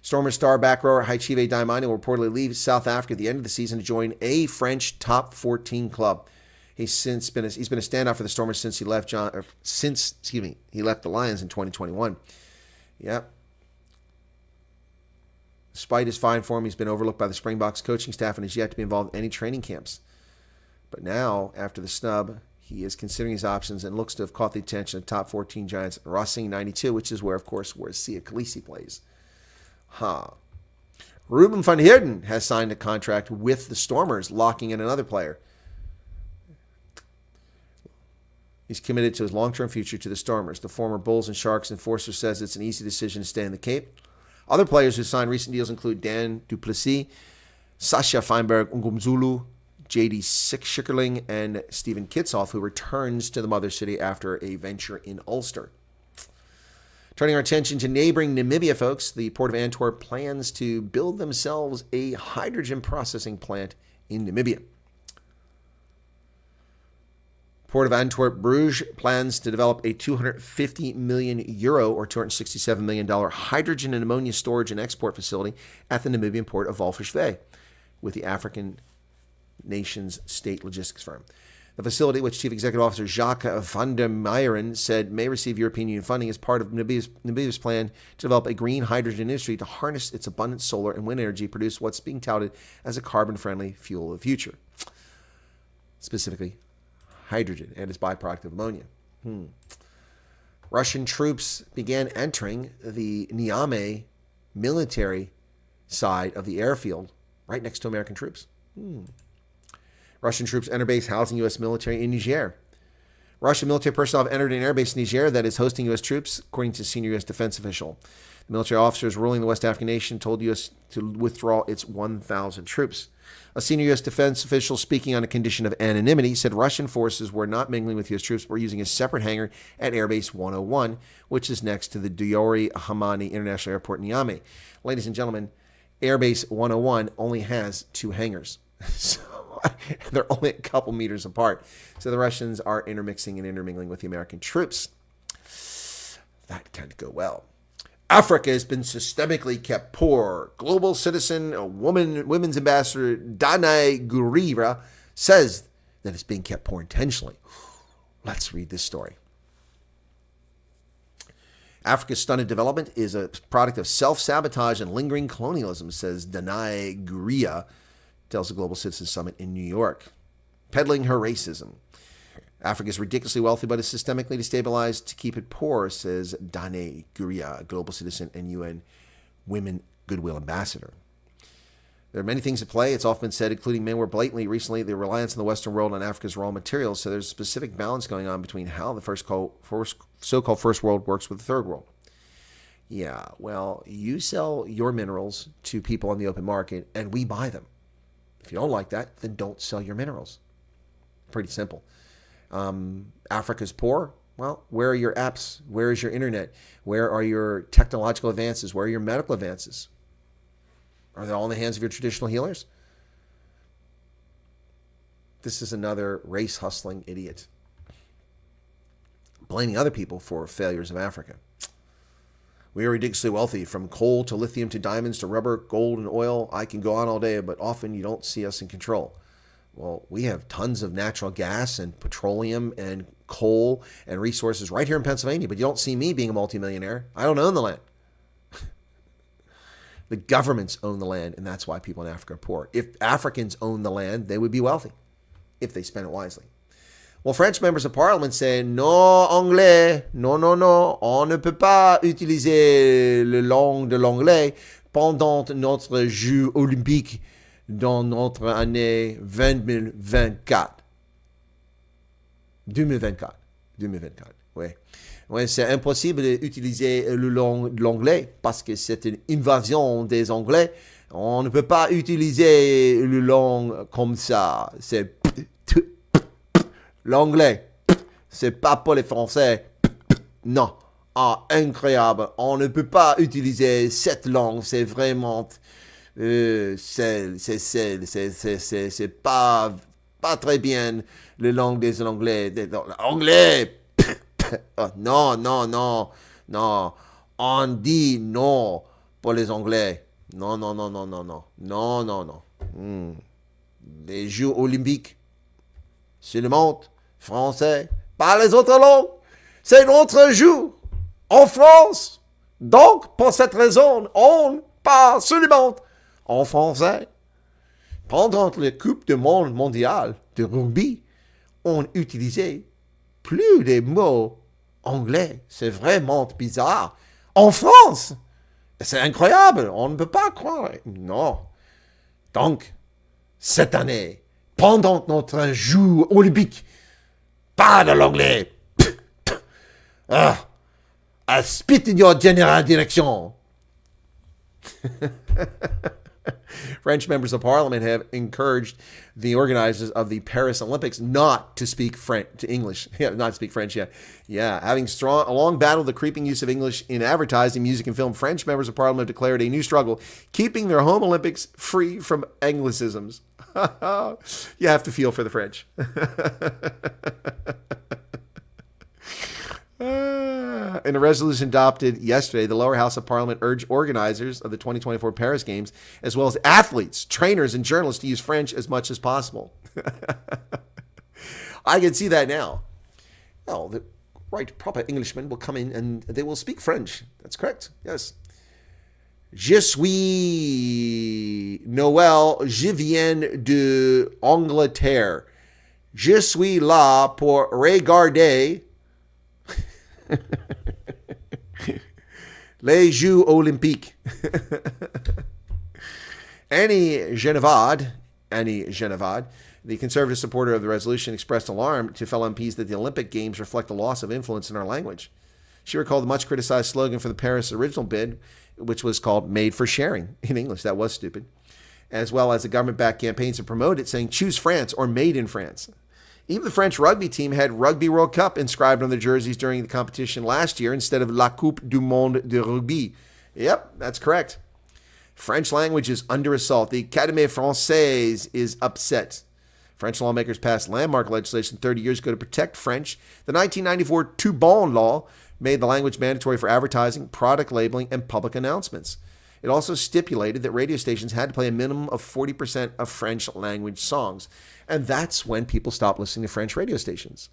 S3: Stormers star back rower Haichive Diamani will reportedly leave South Africa at the end of the season to join a French top 14 club. He's been a standout for the Stormers since he left he left the Lions in 2021. Yep. Despite his fine form, he's been overlooked by the Springboks coaching staff and has yet to be involved in any training camps. But now, after the snub, he is considering his options and looks to have caught the attention of top 14 giants Racing 92, which is where Sia Khaleesi plays. Ruben van Heerden has signed a contract with the Stormers, locking in another player. He's committed to his long-term future to the Stormers. The former Bulls and Sharks enforcer says it's an easy decision to stay in the Cape. Other players who signed recent deals include Dan Duplessis, Sasha Feinberg Ngumzulu, J.D. Schickerling, and Stephen Kitsoff, who returns to the Mother City after a venture in Ulster. Turning our attention to neighboring Namibia, folks, the Port of Antwerp plans to build themselves a hydrogen processing plant in Namibia. Port of Antwerp Bruges plans to develop a €250 million or $267 million hydrogen and ammonia storage and export facility at the Namibian port of Walvisvee with the African nation's state logistics firm. The facility, which Chief Executive Officer Jacques van der Meijen said may receive European Union funding, is part of Namibia's plan to develop a green hydrogen industry to harness its abundant solar and wind energy, produce what's being touted as a carbon-friendly fuel of the future, specifically hydrogen and its byproduct of ammonia. Russian troops began entering the Niamey military side of the airfield right next to American troops. Russian troops enter base housing U.S. military in Niger. Russian military personnel have entered an airbase in Niger that is hosting U.S. troops, according to a senior U.S. defense official. The military officers ruling the West African nation told U.S. to withdraw its 1,000 troops. A senior U.S. defense official speaking on a condition of anonymity said Russian forces were not mingling with U.S. troops but were using a separate hangar at Airbase 101, which is next to the Diori Hamani International Airport in Niamey. Ladies and gentlemen, Airbase 101 only has 2 hangars. So they're only a couple meters apart. So the Russians are intermixing and intermingling with the American troops. That can't go well. Africa has been systemically kept poor. Global citizen, women's ambassador Danae Gurira says that it's being kept poor intentionally. Let's read this story. Africa's stunted development is a product of self-sabotage and lingering colonialism, says Danae Gurira, tells the Global Citizen Summit in New York, peddling her racism. Africa is ridiculously wealthy, but is systemically destabilized to keep it poor, says Danae Gurira, a Global Citizen and UN Women Goodwill Ambassador. There are many things at play, it's often been said, including many more blatantly recently, the reliance in the Western world on Africa's raw materials, so there's a specific balance going on between how the so-called first world works with the third world. Yeah, well, you sell your minerals to people on the open market, and we buy them. If you don't like that, then don't sell your minerals. Pretty simple. Africa's poor. Well, where are your apps? Where is your internet? Where are your technological advances? Where are your medical advances? Are they all in the hands of your traditional healers? This is another race hustling idiot blaming other people for failures of Africa. We are ridiculously wealthy, from coal to lithium to diamonds to rubber, gold and oil. I can go on all day, but often you don't see us in control. Well, we have tons of natural gas and petroleum and coal and resources right here in Pennsylvania, but you don't see me being a multimillionaire. I don't own the land. The governments own the land, and that's why people in Africa are poor. If Africans owned the land, they would be wealthy if they spent it wisely. Well, French members of parliament say, non anglais, non, on ne peut pas utiliser la langue de l'anglais pendant notre Jeux olympiques dans notre année 2024. 2024, oui. Oui, c'est impossible d'utiliser la langue de l'anglais parce que c'est une invasion des Anglais. On ne peut pas utiliser la langue comme ça. C'est l'anglais. C'est pas pour les Français. Non. Ah, incroyable. On ne peut pas utiliser cette langue. C'est vraiment... c'est pas très bien la langue des Anglais. Anglais! Oh, non. On dit non pour les Anglais. Non. Les Jeux olympiques, c'est le monde français, pas les autres langues. C'est notre jeu en France. Donc, pour cette raison, on parle seulement en français. Pendant la Coupe du Monde mondiale de rugby, on utilisait plus des mots anglais. C'est vraiment bizarre. En France, c'est incroyable. On ne peut pas croire. Non. Donc, cette année, pendant notre jeu olympique, pas de l'anglais. I spit in your general direction. French members of parliament have encouraged the organizers of the Paris Olympics not to speak English. Yeah, not to speak French. Yeah. Having long battled the creeping use of English in advertising, music, and film, French members of parliament have declared a new struggle, keeping their home Olympics free from Anglicisms. You have to feel for the French. In a resolution adopted yesterday, the lower house of parliament urged organizers of the 2024 Paris Games, as well as athletes, trainers, and journalists to use French as much as possible. I can see that now. Well, the right proper Englishmen will come in and they will speak French. That's correct. Yes. Je suis Noël, je viens de Angleterre. Je suis là pour regarder les Jeux olympiques. Annie Genevard, The Conservative supporter of the resolution expressed alarm to fellow MPs that the Olympic Games reflect a loss of influence in our language. She recalled the much criticized slogan for the Paris original bid, which was called Made for Sharing in English. That was stupid. As well as the government-backed campaigns to promote it, saying choose France or Made in France. Even the French rugby team had Rugby World Cup inscribed on their jerseys during the competition last year instead of La Coupe du Monde de Rugby. Yep, that's correct. French language is under assault. The Académie Française is upset. French lawmakers passed landmark legislation 30 years ago to protect French. The 1994 Tout Bon law made the language mandatory for advertising, product labeling, and public announcements. It also stipulated that radio stations had to play a minimum of 40% of French language songs. And that's when people stopped listening to French radio stations.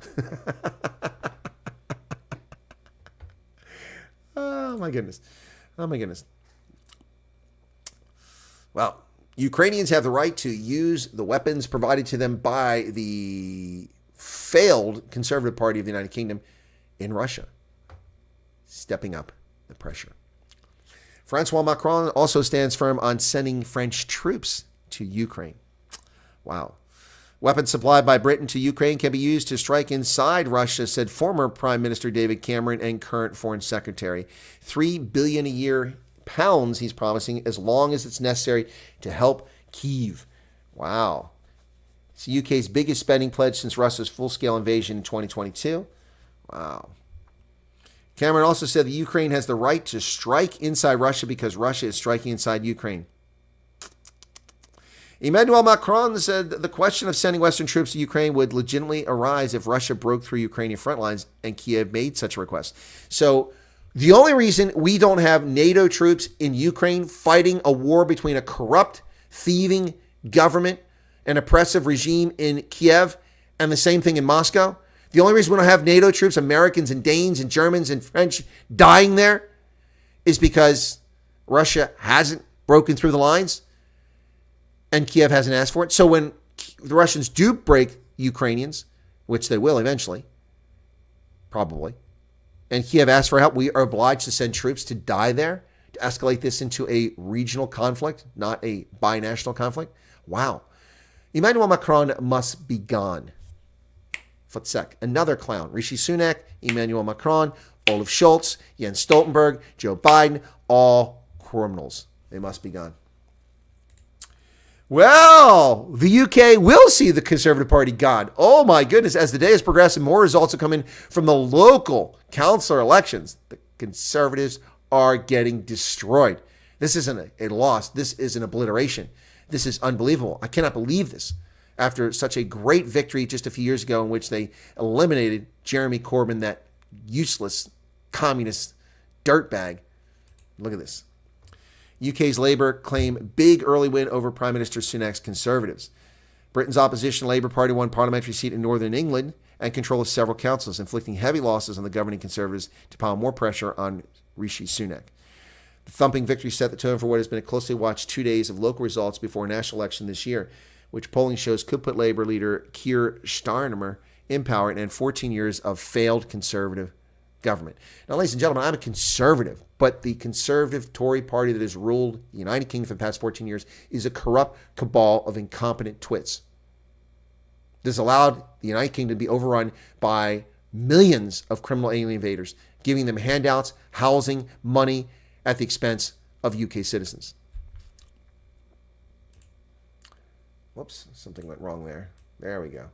S3: Oh, my goodness. Oh, my goodness. Well, Ukrainians have the right to use the weapons provided to them by the failed Conservative Party of the United Kingdom in Russia, stepping up the pressure. Francois Macron also stands firm on sending French troops to Ukraine. Wow. Weapons supplied by Britain to Ukraine can be used to strike inside Russia, said former Prime Minister David Cameron and current Foreign Secretary. £3 billion a year pounds he's promising as long as it's necessary to help Kyiv. Wow. It's the UK's biggest spending pledge since Russia's full-scale invasion in 2022. Wow. Cameron also said that Ukraine has the right to strike inside Russia because Russia is striking inside Ukraine. Emmanuel Macron said the question of sending Western troops to Ukraine would legitimately arise if Russia broke through Ukrainian front lines and Kiev made such a request. So the only reason we don't have NATO troops in Ukraine fighting a war between a corrupt, thieving government and oppressive regime in Kiev and the same thing in Moscow, the only reason we don't have NATO troops, Americans and Danes and Germans and French dying there is because Russia hasn't broken through the lines and Kiev hasn't asked for it. So when the Russians do break Ukrainians, which they will eventually, probably, and Kiev asks for help, we are obliged to send troops to die there, to escalate this into a regional conflict, not a binational conflict. Wow. Emmanuel Macron must be gone. Futsek, another clown. Rishi Sunak, Emmanuel Macron, Olaf Scholz, Jens Stoltenberg, Joe Biden, all criminals. They must be gone. Well, the UK will see the Conservative Party gone. Oh my goodness, as the day is progressing, more results are coming from the local councillor elections. The Conservatives are getting destroyed. This isn't a loss. This is an obliteration. This is unbelievable. I cannot believe this. After such a great victory just a few years ago in which they eliminated Jeremy Corbyn, that useless communist dirtbag. Look at this. UK's Labour claim big early win over Prime Minister Sunak's Conservatives. Britain's opposition Labour Party won parliamentary seat in Northern England and control of several councils, inflicting heavy losses on the governing Conservatives to pile more pressure on Rishi Sunak. The thumping victory set the tone for what has been a closely watched 2 days of local results before a national election this year, which polling shows could put Labour leader Keir Starmer in power and end 14 years of failed Conservative government. Now, ladies and gentlemen, I'm a Conservative, but the Conservative Tory party that has ruled the United Kingdom for the past 14 years is a corrupt cabal of incompetent twits. This allowed the United Kingdom to be overrun by millions of criminal alien invaders, giving them handouts, housing, money at the expense of UK citizens. Whoops, something went wrong there. There we go.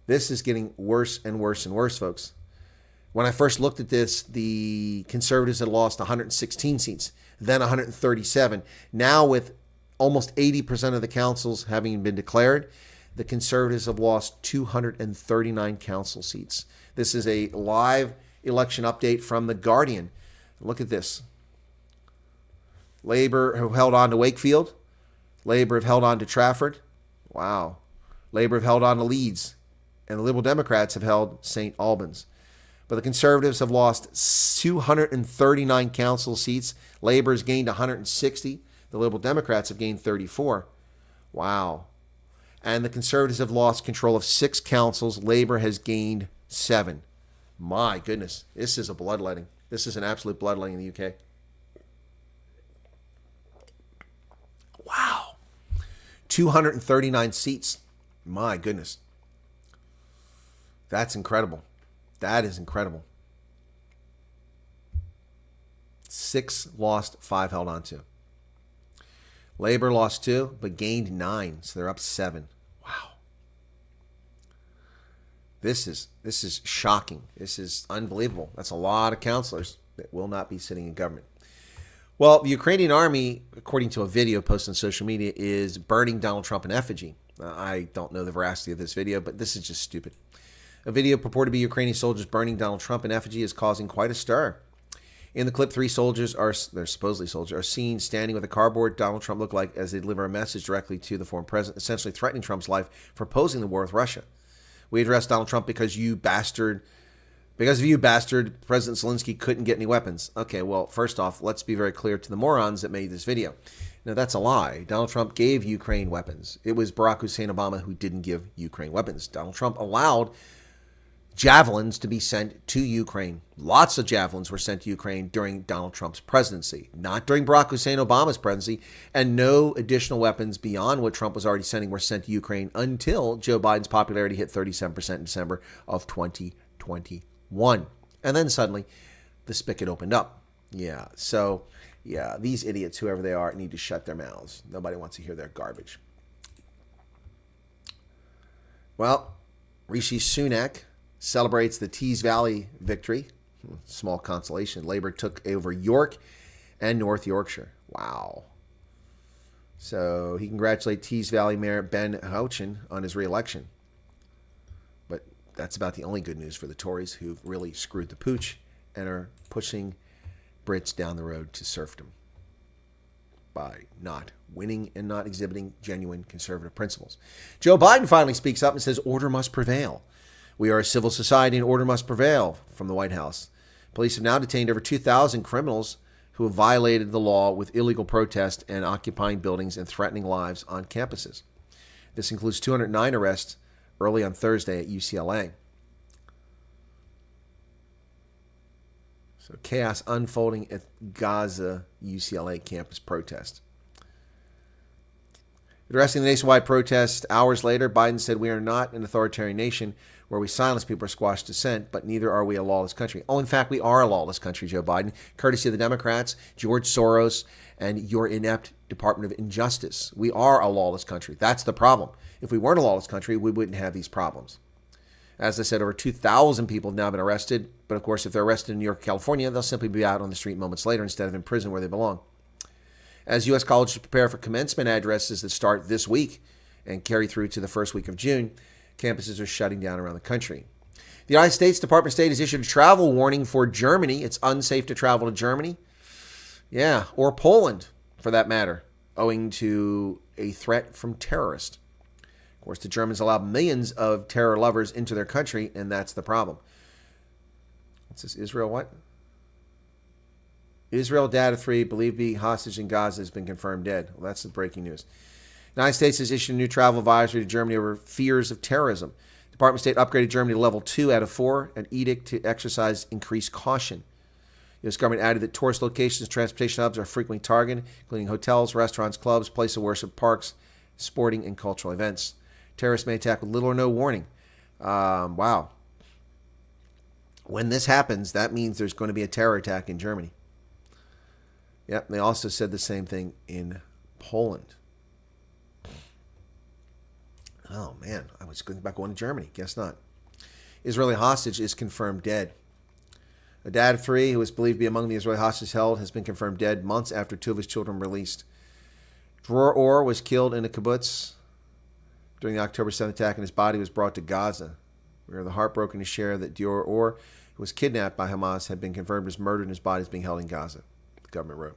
S3: This is getting worse and worse and worse, folks. When I first looked at this, the Conservatives had lost 116 seats, then 137. Now, with almost 80% of the councils having been declared, the Conservatives have lost 239 council seats. This is a live election update from The Guardian. Look at this. Labour have held on to Wakefield. Labour have held on to Trafford. Wow. Labour have held on to Leeds, and the Liberal Democrats have held St. Albans. But the Conservatives have lost 239 council seats. Labour has gained 160. The Liberal Democrats have gained 34. Wow. And the Conservatives have lost control of 6 councils. Labour has gained 7. My goodness. This is a bloodletting. This is an absolute bloodletting in the UK. Wow. 239 seats. My goodness. That's incredible. That is incredible. 6 lost, 5 held on to. Labor lost 2, but gained 9, so they're up 7. Wow. This is shocking. This is unbelievable. That's a lot of counselors that will not be sitting in government. Well, the Ukrainian army, according to a video posted on social media, is burning Donald Trump in effigy. I don't know the veracity of this video, but this is just stupid. A video purported to be Ukrainian soldiers burning Donald Trump in effigy is causing quite a stir. In the clip, 3 soldiers they're supposedly soldiers, are seen standing with a cardboard Donald Trump look like as they deliver a message directly to the former president, essentially threatening Trump's life for opposing the war with Russia. We addressed Donald Trump because of you, bastard, President Zelensky couldn't get any weapons. Okay, well, first off, let's be very clear to the morons that made this video. Now, that's a lie. Donald Trump gave Ukraine weapons. It was Barack Hussein Obama who didn't give Ukraine weapons. Donald Trump allowed javelins to be sent to Ukraine. Lots of javelins were sent to Ukraine during Donald Trump's presidency, not during Barack Hussein Obama's presidency, and no additional weapons beyond what Trump was already sending were sent to Ukraine until Joe Biden's popularity hit 37% in December of 2021. And then suddenly the spigot opened up. Yeah, so yeah, these idiots, whoever they are, need to shut their mouths. Nobody wants to hear their garbage. Well, Rishi Sunak celebrates the Tees Valley victory. Small consolation. Labour took over York and North Yorkshire. Wow. So he congratulates Tees Valley Mayor Ben Houchen on his re-election. But that's about the only good news for the Tories, who've really screwed the pooch and are pushing Brits down the road to serfdom by not winning and not exhibiting genuine conservative principles. Joe Biden finally speaks up and says order must prevail. We are a civil society and order must prevail, from the White House. Police have now detained over 2,000 criminals who have violated the law with illegal protest and occupying buildings and threatening lives on campuses. This includes 209 arrests early on Thursday at UCLA. So chaos unfolding at Gaza UCLA campus protest. Addressing the nationwide protest hours later, Biden said, "We are not an authoritarian nation where we silence people or squash dissent, but neither are we a lawless country." Oh, in fact, we are a lawless country, Joe Biden, courtesy of the Democrats, George Soros, and your inept Department of Injustice. We are a lawless country. That's the problem. If we weren't a lawless country, we wouldn't have these problems. As I said, over 2,000 people have now been arrested. But of course, if they're arrested in New York, California, they'll simply be out on the street moments later instead of in prison where they belong. As U.S. colleges prepare for commencement addresses that start this week and carry through to the first week of June, campuses are shutting down around the country. The United States Department of State has issued a travel warning for Germany. It's unsafe to travel to Germany. Yeah, or Poland, for that matter, owing to a threat from terrorists. Of course, the Germans allowed millions of terror lovers into their country, and that's the problem. What's this? Israel what? Israel data free, believed to be hostage in Gaza, has been confirmed dead. Well, that's the breaking news. The United States has issued a new travel advisory to Germany over fears of terrorism. The Department of State upgraded Germany to level 2 out of 4, an edict to exercise increased caution. The U.S. government added that tourist locations and transportation hubs are frequently targeted, including hotels, restaurants, clubs, places of worship, parks, sporting, and cultural events. Terrorists may attack with little or no warning. Wow. When this happens, that means there's going to be a terror attack in Germany. Yep, they also said the same thing in Poland. Oh, man, I was thinking about going to Germany. Guess not. Israeli hostage is confirmed dead. A dad of 3 who was believed to be among the Israeli hostages held has been confirmed dead months after 2 of his children were released. Dror Or was killed in a kibbutz during the October 7th attack, and his body was brought to Gaza. We are the heartbroken to share that Dror Or, who was kidnapped by Hamas, had been confirmed as murdered and his body is being held in Gaza, the government wrote.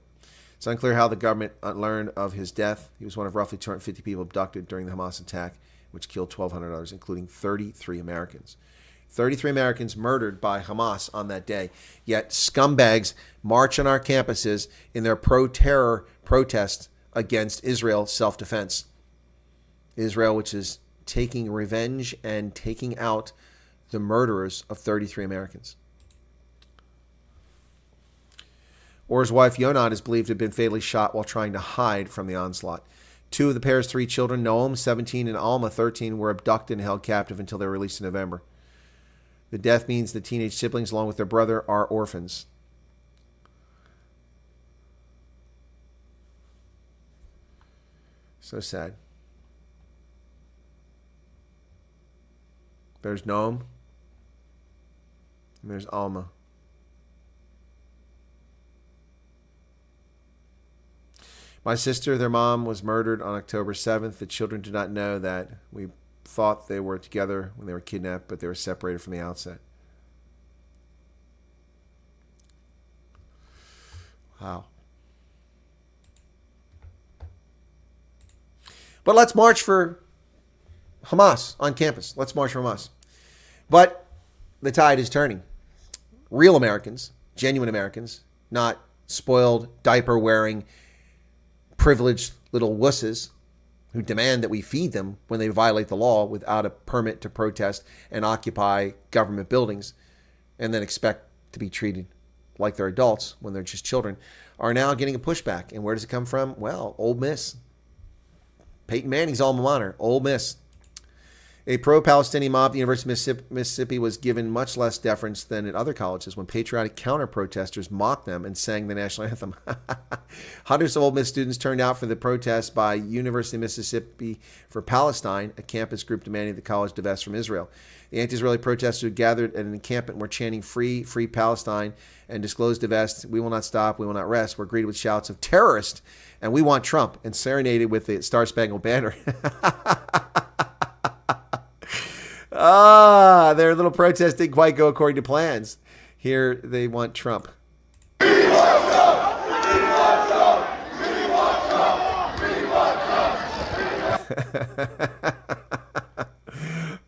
S3: It's unclear how the government learned of his death. He was one of roughly 250 people abducted during the Hamas attack, which killed 1,200 others, including 33 Americans. 33 Americans murdered by Hamas on that day. Yet scumbags march on our campuses in their pro-terror protest against Israel self-defense. Israel, which is taking revenge and taking out the murderers of 33 Americans. Orr's wife, Yonat, is believed to have been fatally shot while trying to hide from the onslaught. Two of the pair's three children, Noam, 17, and Alma, 13, were abducted and held captive until they were released in November. The death means the teenage siblings, along with their brother, are orphans. So sad. There's Noam. And there's Alma. My sister, their mom, was murdered on October 7th. The children do not know that. We thought they were together when they were kidnapped, but they were separated from the outset. Wow. But let's march for Hamas on campus. Let's march for Hamas. But the tide is turning. Real Americans, genuine Americans, not spoiled, diaper-wearing, privileged little wusses who demand that we feed them when they violate the law without a permit to protest and occupy government buildings and then expect to be treated like they're adults when they're just children, are now getting a pushback. And where does it come from? Well, Ole Miss. Peyton Manning's alma mater, Ole Miss. A pro-Palestinian mob at the University of Mississippi was given much less deference than at other colleges when patriotic counter-protesters mocked them and sang the national anthem. Hundreds of Ole Miss students turned out for the protest by University of Mississippi for Palestine, a campus group demanding the college divest from Israel. The anti-Israeli protesters who gathered at an encampment were chanting "Free, Free Palestine" and disclosed divest, "We will not stop, we will not rest," were greeted with shouts of "Terrorist" and "We want Trump," and serenaded with the Star-Spangled Banner. Their little protest didn't quite go according to plans. Here they want Trump. We want Trump! We want Trump! We want Trump! We want Trump!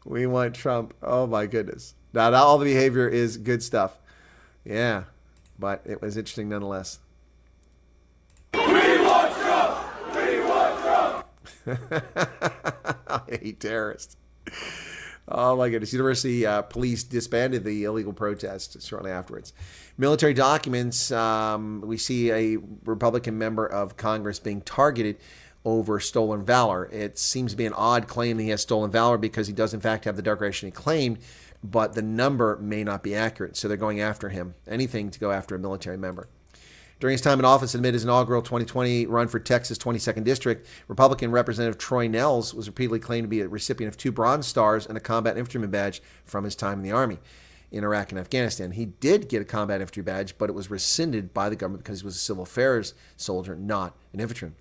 S3: We want Trump. Oh my goodness. Now, not all the behavior is good stuff. Yeah, but it was interesting nonetheless. We want Trump! We want Trump! I hate terrorists. Oh my goodness. University police disbanded the illegal protest shortly afterwards. Military documents, we see a Republican member of Congress being targeted over stolen valor. It seems to be an odd claim that he has stolen valor because he does in fact have the decoration he claimed, but the number may not be accurate. So they're going after him. Anything to go after a military member. During his time in office amid his inaugural 2020 run for Texas 22nd District, Republican Representative Troy Nehls was repeatedly claimed to be a recipient of 2 Bronze Stars and a combat infantryman badge from his time in the Army in Iraq and Afghanistan. He did get a combat infantry badge, but it was rescinded by the government because he was a civil affairs soldier, not an infantryman.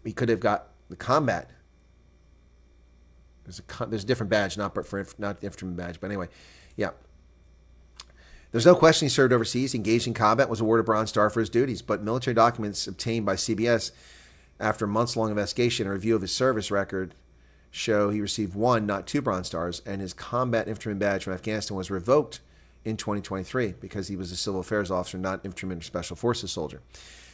S3: He could have got the combat. There's a different badge, not the infantryman badge, but anyway, yeah. There's no question he served overseas, engaged in combat, was awarded a Bronze Star for his duties, but military documents obtained by CBS after months-long investigation and review of his service record show he received 1, not 2 Bronze Stars, and his combat infantryman badge from Afghanistan was revoked in 2023 because he was a civil affairs officer, not infantryman or special forces soldier.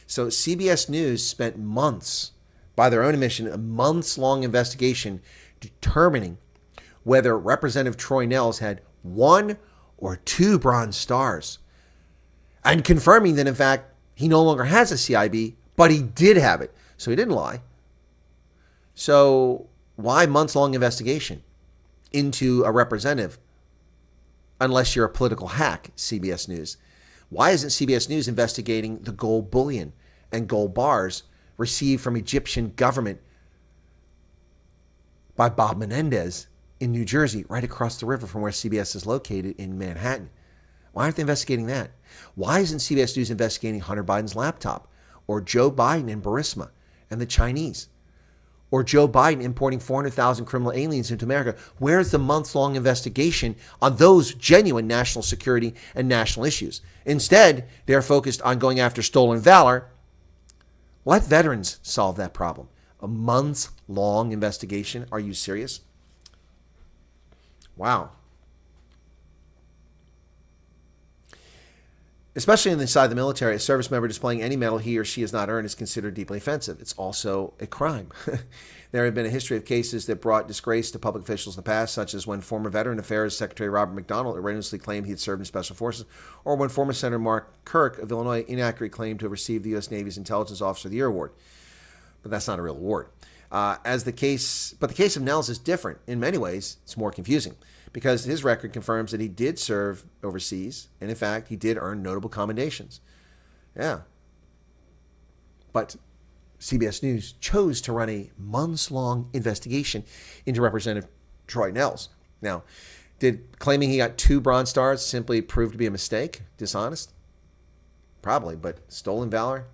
S3: So CBS News spent months, by their own admission, a months-long investigation determining whether Representative Troy Nehls had 1 or 2 Bronze Stars, and confirming that, in fact, he no longer has a CIB, but he did have it. So he didn't lie. So why months-long investigation into a representative unless you're a political hack, CBS News? Why isn't CBS News investigating the gold bullion and gold bars received from Egyptian government by Bob Menendez in New Jersey, right across the river from where CBS is located in Manhattan? Why aren't they investigating that? Why isn't CBS News investigating Hunter Biden's laptop, or Joe Biden and Burisma and the Chinese, or Joe Biden importing 400,000 criminal aliens into America? Where's the months-long investigation on those genuine national security and national issues? Instead, they're focused on going after stolen valor. Let veterans solve that problem. A months-long investigation? Are you serious? Wow. Especially inside the military, a service member displaying any medal he or she has not earned is considered deeply offensive. It's also a crime. There have been a history of cases that brought disgrace to public officials in the past, such as when former Veteran Affairs Secretary Robert McDonnell erroneously claimed he had served in Special Forces, or when former Senator Mark Kirk of Illinois inaccurately claimed to have received the U.S. Navy's Intelligence Officer of the Year award. but that's not a real award. But the case of Nels is different. In many ways, it's more confusing because his record confirms that he did serve overseas, and in fact, he did earn notable commendations. Yeah. But CBS News chose to run a months-long investigation into Representative Troy Nels. Now, did claiming he got 2 Bronze Stars simply prove to be a mistake? Dishonest? Probably, but stolen valor?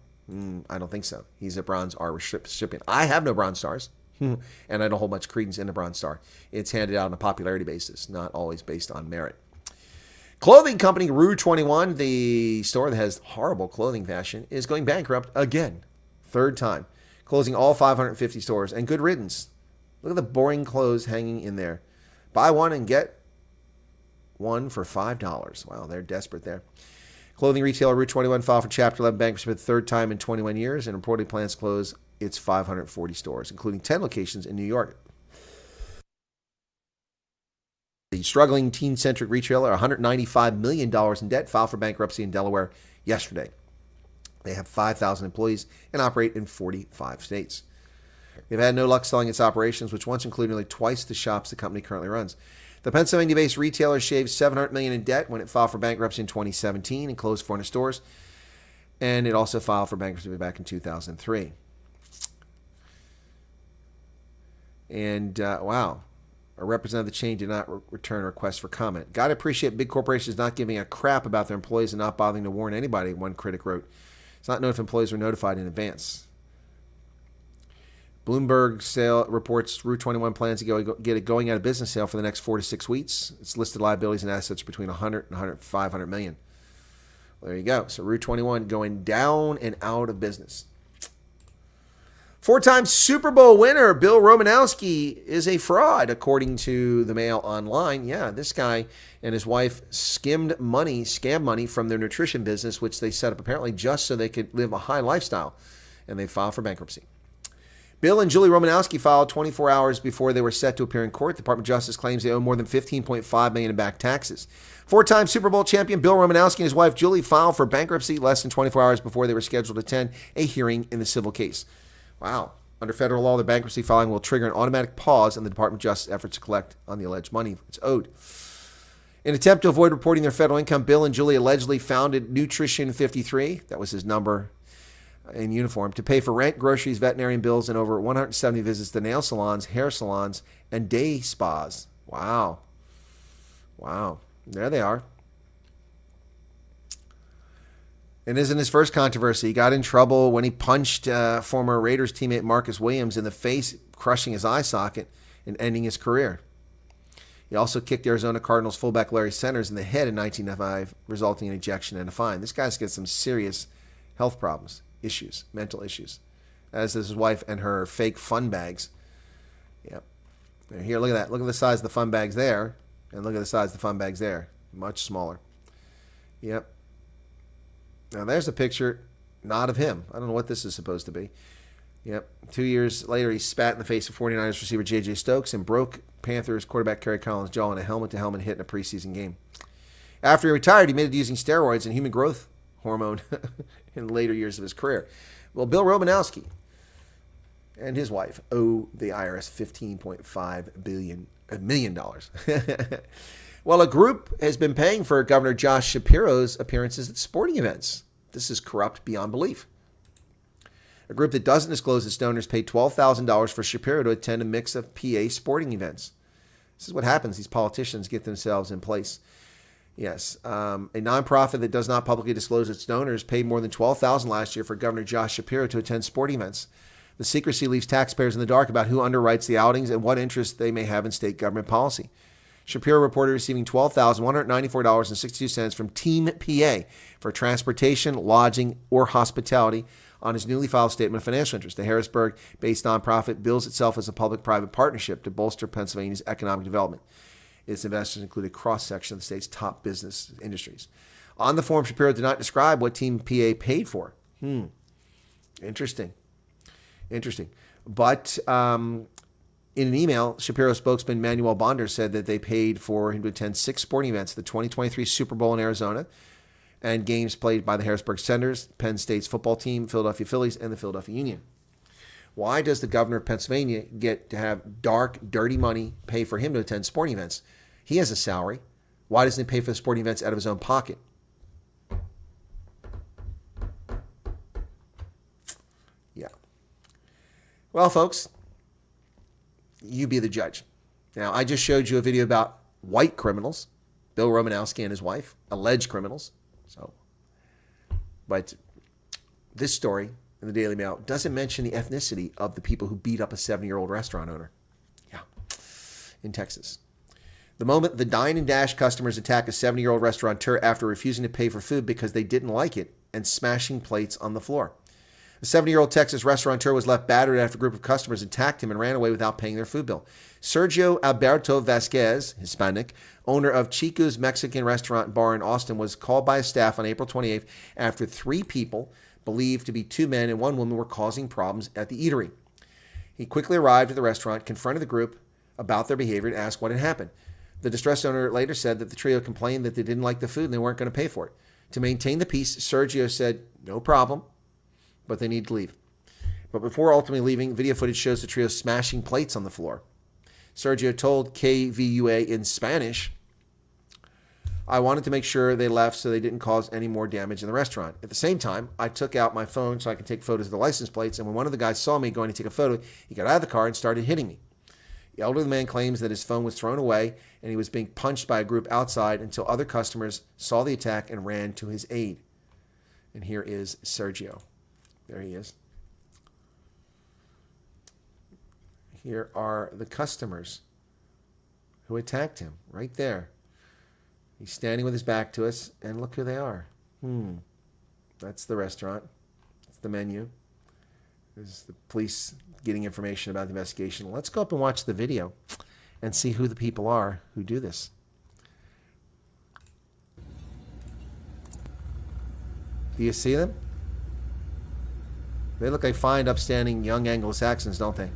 S3: I don't think so. He's a Bronze R recipient. I have no Bronze Stars, and I don't hold much credence in a Bronze Star. It's handed out on a popularity basis, not always based on merit. Clothing company Rue 21, the store that has horrible clothing fashion, is going bankrupt again. 3rd time. Closing all 550 stores, and good riddance. Look at the boring clothes hanging in there. Buy one and get one for $5. Wow, they're desperate there. Clothing retailer Rue 21 filed for Chapter 11 bankruptcy for the 3rd time in 21 years and reportedly plans to close its 540 stores, including 10 locations in New York. The struggling teen-centric retailer, $195 million in debt, filed for bankruptcy in Delaware yesterday. They have 5,000 employees and operate in 45 states. They've had no luck selling its operations, which once included nearly twice the shops the company currently runs. The Pennsylvania-based retailer shaved $700 million in debt when it filed for bankruptcy in 2017 and closed 400 stores. And it also filed for bankruptcy back in 2003. And, wow, a representative of the chain did not return a request for comment. Gotta appreciate big corporations not giving a crap about their employees and not bothering to warn anybody, one critic wrote. It's not known if employees were notified in advance. Bloomberg sale reports Rue 21 plans to get a going out of business sale for the next 4 to 6 weeks. Its listed liabilities and assets are between 100 and 500 million. Well, there you go. So Rue 21 going down and out of business. 4-time Super Bowl winner Bill Romanowski is a fraud, according to the Mail Online. Yeah, this guy and his wife scammed money from their nutrition business, which they set up apparently just so they could live a high lifestyle, and they filed for bankruptcy. Bill and Julie Romanowski filed 24 hours before they were set to appear in court. The Department of Justice claims they owe more than $15.5 million in back taxes. 4-time Super Bowl champion Bill Romanowski and his wife Julie filed for bankruptcy less than 24 hours before they were scheduled to attend a hearing in the civil case. Wow. Under federal law, the bankruptcy filing will trigger an automatic pause in the Department of Justice efforts to collect on the alleged money it's owed. In an attempt to avoid reporting their federal income, Bill and Julie allegedly founded Nutrition 53, that was his number in uniform, to pay for rent, groceries, veterinarian bills, and over 170 visits to nail salons, hair salons, and day spas. Wow. Wow. There they are. It isn't his first controversy. He got in trouble when he punched former Raiders teammate Marcus Williams in the face, crushing his eye socket and ending his career. He also kicked Arizona Cardinals fullback Larry Centers in the head in 1995, resulting in ejection and a fine. This guy's got some serious health problems, issues, mental issues, as does his wife and her fake fun bags. Yep. Here, look at that. Look at the size of the fun bags there, and look at the size of the fun bags there. Much smaller. Yep. Now, there's a picture, not of him. I don't know what this is supposed to be. Yep. 2 years later, he spat in the face of 49ers receiver J.J. Stokes and broke Panthers quarterback Kerry Collins' jaw in a helmet-to-helmet hit in a preseason game. After he retired, he admitted to using steroids and human growth hormone in the later years of his career. Well, Bill Romanowski and his wife owe the IRS $15.5 million. Well, a group has been paying for Governor Josh Shapiro's appearances at sporting events. This is corrupt beyond belief. A group that doesn't disclose its donors paid $12,000 for Shapiro to attend a mix of PA sporting events. This is what happens. These politicians get themselves in place. Yes, a nonprofit that does not publicly disclose its donors paid more than $12,000 last year for Governor Josh Shapiro to attend sporting events. The secrecy leaves taxpayers in the dark about who underwrites the outings and what interest they may have in state government policy. Shapiro reported receiving $12,194.62 from Team PA for transportation, lodging, or hospitality on his newly filed statement of financial interest. The Harrisburg-based nonprofit bills itself as a public-private partnership to bolster Pennsylvania's economic development. Its investors include a cross-section of the state's top business industries. On the form, Shapiro did not describe what Team PA paid for. Interesting. But in an email, Shapiro spokesman Manuel Bonder said that they paid for him to attend 6 sporting events, the 2023 Super Bowl in Arizona, and games played by the Harrisburg Senators, Penn State's football team, Philadelphia Phillies, and the Philadelphia Union. Why does the governor of Pennsylvania get to have dark, dirty money pay for him to attend sporting events? He has a salary. Why doesn't he pay for the sporting events out of his own pocket? Yeah. Well, folks, you be the judge. Now, I just showed you a video about white criminals, Bill Romanowski and his wife, alleged criminals. But this story in the Daily Mail doesn't mention the ethnicity of the people who beat up a 70-year-old restaurant owner. Yeah, in Texas. The moment the Dine and Dash customers attack a 70-year-old restaurateur after refusing to pay for food because they didn't like it and smashing plates on the floor. The 70-year-old Texas restaurateur was left battered after a group of customers attacked him and ran away without paying their food bill. Sergio Alberto Vasquez, Hispanic, owner of Chico's Mexican restaurant bar in Austin, was called by his staff on April 28th after 3 people, believed to be 2 men and 1 woman, were causing problems at the eatery. He quickly arrived at the restaurant, confronted the group about their behavior, and asked what had happened. The distressed owner later said that the trio complained that they didn't like the food and they weren't going to pay for it. To maintain the peace, Sergio said, "No problem," but they need to leave. But before ultimately leaving, video footage shows the trio smashing plates on the floor. Sergio told KVUA in Spanish, "I wanted to make sure they left so they didn't cause any more damage in the restaurant. At the same time, I took out my phone so I could take photos of the license plates, and when one of the guys saw me going to take a photo, he got out of the car and started hitting me." The elderly man claims that his phone was thrown away and he was being punched by a group outside until other customers saw the attack and ran to his aid. And here is Sergio. There he is. Here are the customers who attacked him right there. He's standing with his back to us, and look who they are. That's the restaurant. That's the menu. This is the police getting information about the investigation. Let's go up and watch the video and see who the people are who do this. Do you see them? They look like fine, upstanding young Anglo-Saxons, don't they?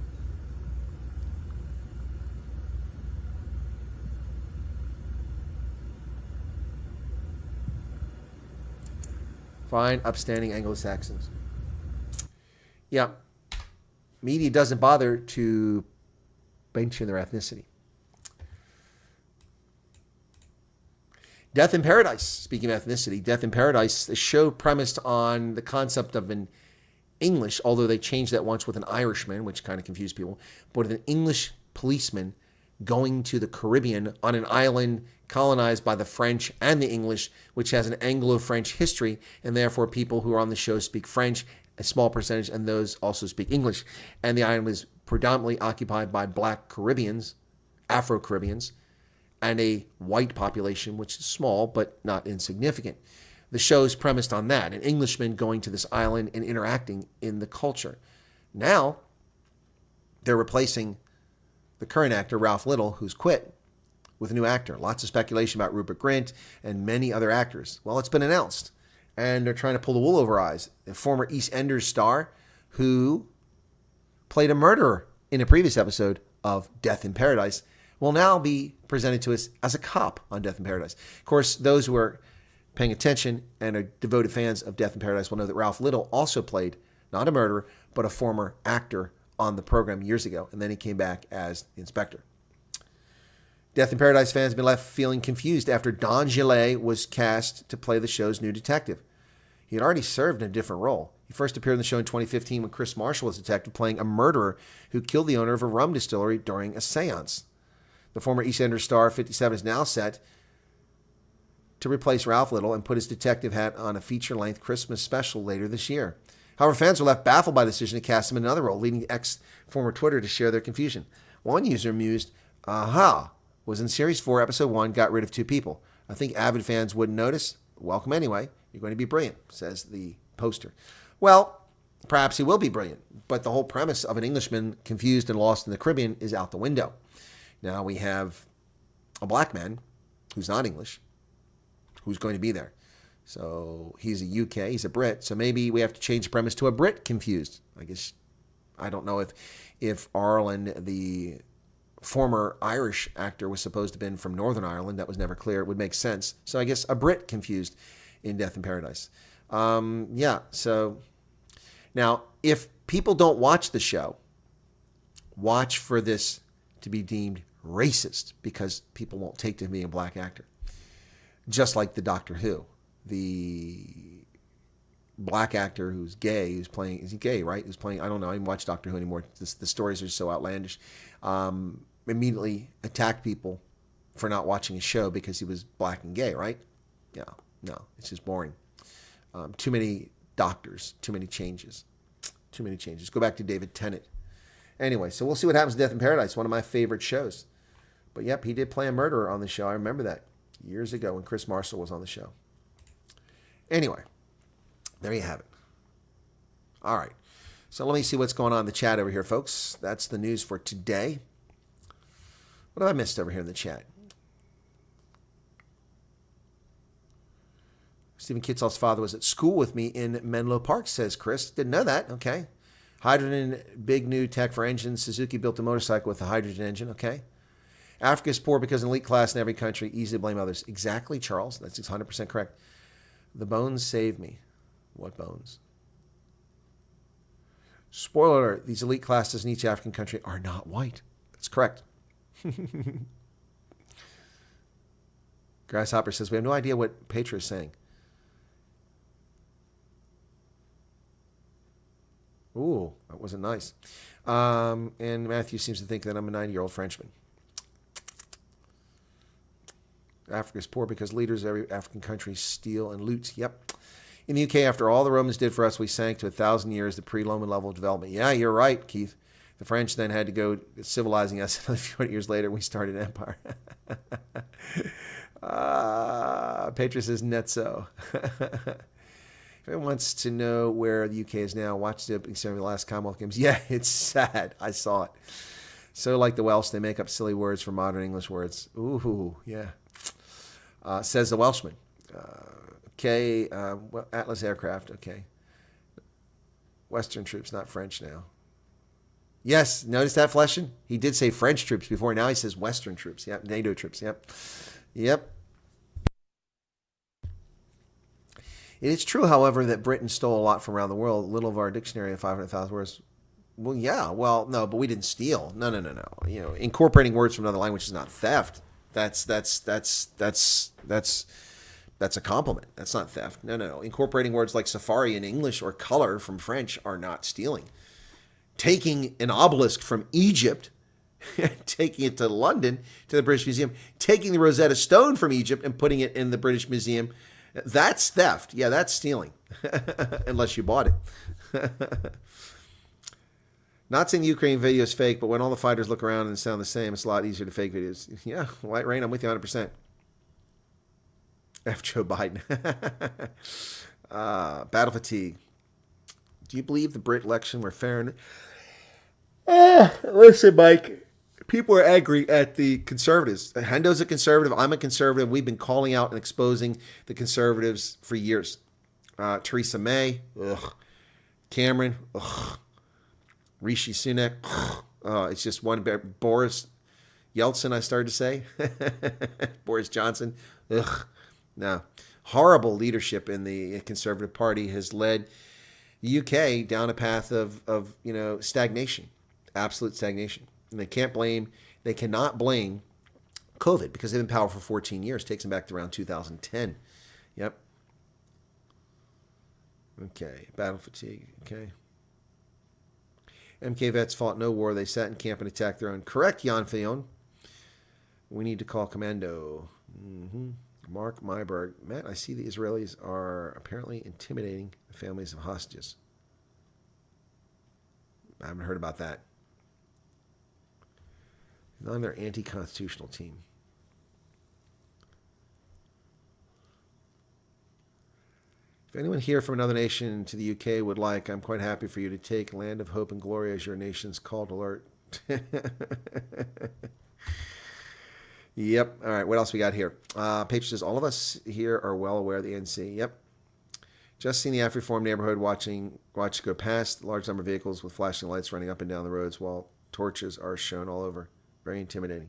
S3: Fine, upstanding Anglo-Saxons. Yeah. Media doesn't bother to mention their ethnicity. Death in Paradise. Speaking of ethnicity, Death in Paradise, the show premised on the concept of an English, although they changed that once with an Irishman, which kind of confused people, but an English policeman going to the Caribbean on an island colonized by the French and the English, which has an Anglo-French history, and therefore people who are on the show speak French, a small percentage, and those also speak English. And the island was predominantly occupied by black Caribbeans, Afro-Caribbeans, and a white population, which is small but not insignificant. The show is premised on that, an Englishman going to this island and interacting in the culture. Now, they're replacing the current actor, Ralph Little, who's quit, with a new actor. Lots of speculation about Rupert Grint and many other actors. Well, it's been announced, and they're trying to pull the wool over our eyes. A former EastEnders star who played a murderer in a previous episode of Death in Paradise will now be presented to us as a cop on Death in Paradise. Of course, those who are paying attention and are devoted fans of Death in Paradise will know that Ralph Little also played not a murderer, but a former actor on the program years ago, and then he came back as the inspector. Death in Paradise fans have been left feeling confused after Don Gillet was cast to play the show's new detective. He had already served in a different role. He first appeared in the show in 2015 when Chris Marshall was detective playing a murderer who killed the owner of a rum distillery during a seance. The former EastEnders star, 57, is now set to replace Ralph Little and put his detective hat on a feature-length Christmas special later this year. However, fans were left baffled by the decision to cast him in another role, leading ex-former Twitter to share their confusion. One user mused, "Aha, was in Series 4, Episode 1, got rid of 2 people. I think avid fans wouldn't notice. Welcome anyway. You're going to be brilliant," says the poster. Well, perhaps he will be brilliant, but the whole premise of an Englishman confused and lost in the Caribbean is out the window. Now we have a black man who's not English, who's going to be there. So he's a UK, he's a Brit, so maybe we have to change the premise to a Brit confused. I guess, I don't know if Arlen, the former Irish actor, was supposed to have been from Northern Ireland. That was never clear. It would make sense. So I guess a Brit confused in Death in Paradise. So Now, if people don't watch the show, watch for this to be deemed racist because people won't take to being a black actor. Just like the Doctor Who. The black actor who's gay, who's playing, is he gay, right? Who's playing, I don't know, I don't watch Doctor Who anymore. The stories are so outlandish. Immediately attacked people for not watching his show because he was black and gay, right? Yeah, no, it's just boring. Too many doctors, too many changes. Too many changes. Go back to David Tennant. Anyway, so we'll see what happens to Death in Paradise, one of my favorite shows. But yep, he did play a murderer on the show. I remember that years ago when Chris Marshall was on the show. Anyway, there you have it. All right. So let me see what's going on in the chat over here, folks. That's the news for today. What have I missed over here in the chat? Stephen Kitzel's father was at school with me in Menlo Park, says Chris. Didn't know that. Okay. Hydrogen, big new tech for engines. Suzuki built a motorcycle with a hydrogen engine. Okay. Africa is poor because an elite class in every country. Easy to blame others. Exactly, Charles. That's 100% correct. The bones saved me. What bones? Spoiler alert. These elite classes in each African country are not white. That's correct. Grasshopper says, we have no idea what Petra is saying. Ooh, that wasn't nice. And Matthew seems to think that I'm a 90-year-old Frenchman. Africa is poor because leaders of every African country steal and loot. Yep. In the UK, after all the Romans did for us, we sank to 1,000 years the pre-Roman level of development. Yeah, you're right, Keith. The French then had to go civilizing us. A few hundred years later, we started an empire. Petra says, Netso. If anyone wants to know where the UK is now, watch the opening ceremony of the last Commonwealth Games. Yeah, it's sad. I saw it. So like the Welsh, they make up silly words for modern English words. Ooh, yeah. Says the Welshman. Okay, well, Atlas Aircraft, okay. Western troops, not French now. Yes, notice that, Fleshin? He did say French troops before. Now he says Western troops. Yep, NATO troops. Yep. It is true, however, that Britain stole a lot from around the world. Little of our dictionary of 500,000 words. Well, yeah. Well, no, but we didn't steal. No. You know, incorporating words from another language is not theft. That's a compliment. That's not theft. No. Incorporating words like safari in English or color from French are not stealing. Taking an obelisk from Egypt, taking it to London, to the British Museum, taking the Rosetta Stone from Egypt and putting it in the British Museum, that's theft. Yeah, that's stealing. Unless you bought it. Not saying the Ukraine video is fake, but when all the fighters look around and sound the same, it's a lot easier to fake videos. Yeah, White Rain, I'm with you 100%. F. Joe Biden. Battle fatigue. Do you believe the Brit election were fair? Listen, Mike. People are angry at the conservatives. Hendo's a conservative. I'm a conservative. We've been calling out and exposing the conservatives for years. Theresa May. Ugh. Cameron. Ugh. Rishi Sunak. Ugh. It's just one. Boris Yeltsin, I started to say. Boris Johnson. Ugh. No. Horrible leadership in the Conservative Party has led the UK down a path of stagnation. Absolute stagnation. And they cannot blame COVID because they've been in power for 14 years. Takes them back to around 2010. Yep. Okay. Battle fatigue. Okay. MK vets fought no war. They sat in camp and attacked their own. Correct, Jan Fion. We need to call commando. Mark Myberg. Matt, I see the Israelis are apparently intimidating the families of hostages. I haven't heard about that. Not on their anti-constitutional team. If anyone here from another nation to the UK would like, I'm quite happy for you to take Land of Hope and Glory as your nation's call to alert. Yep. All right. What else we got here? Paige says, all of us here are well aware of the ANC. Yep. Just seen the Af-Reform neighborhood watch go past. Large number of vehicles with flashing lights running up and down the roads while torches are shown all over. Very intimidating.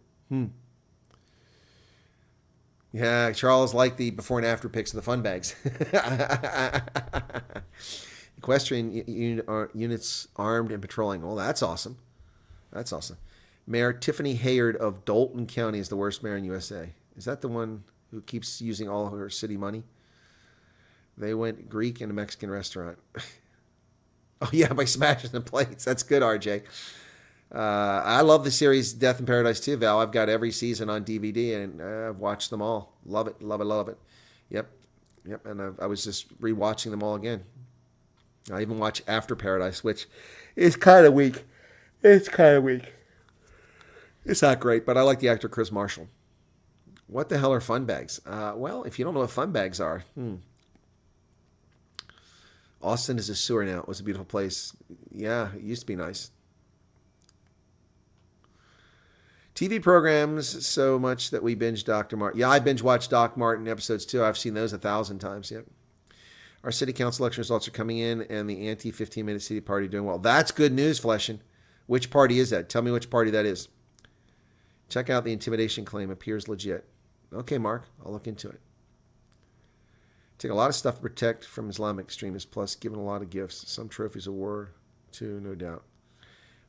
S3: Yeah, Charles liked the before and after pics of the fun bags. Equestrian units armed and patrolling. Well, that's awesome. That's awesome. Mayor Tiffany Hayard of Dalton County is the worst mayor in USA. Is that the one who keeps using all her city money? They went Greek in a Mexican restaurant. Oh, yeah, by smashing the plates. That's good, RJ. I love the series Death in Paradise too, Val. I've got every season on DVD, and I've watched them all. Love it, love it, love it. Yep. And I was just rewatching them all again. I even watch After Paradise, which is kind of weak. It's not great, but I like the actor Chris Marshall. What the hell are fun bags? Well, if you don't know what fun bags are, Austin is a sewer now. It was a beautiful place. Yeah, it used to be nice. TV programs so much that we binge Dr. Martin. Yeah, I binge watch Doc Martin episodes too. I've seen those 1,000 times. Yep. Our city council election results are coming in, and the anti-15-minute city party doing well. That's good news, Fleshin. Which party is that? Tell me which party that is. Check out the intimidation claim. Appears legit. Okay, Mark. I'll look into it. Take a lot of stuff to protect from Islamic extremists, plus given a lot of gifts. Some trophies of war, too, no doubt.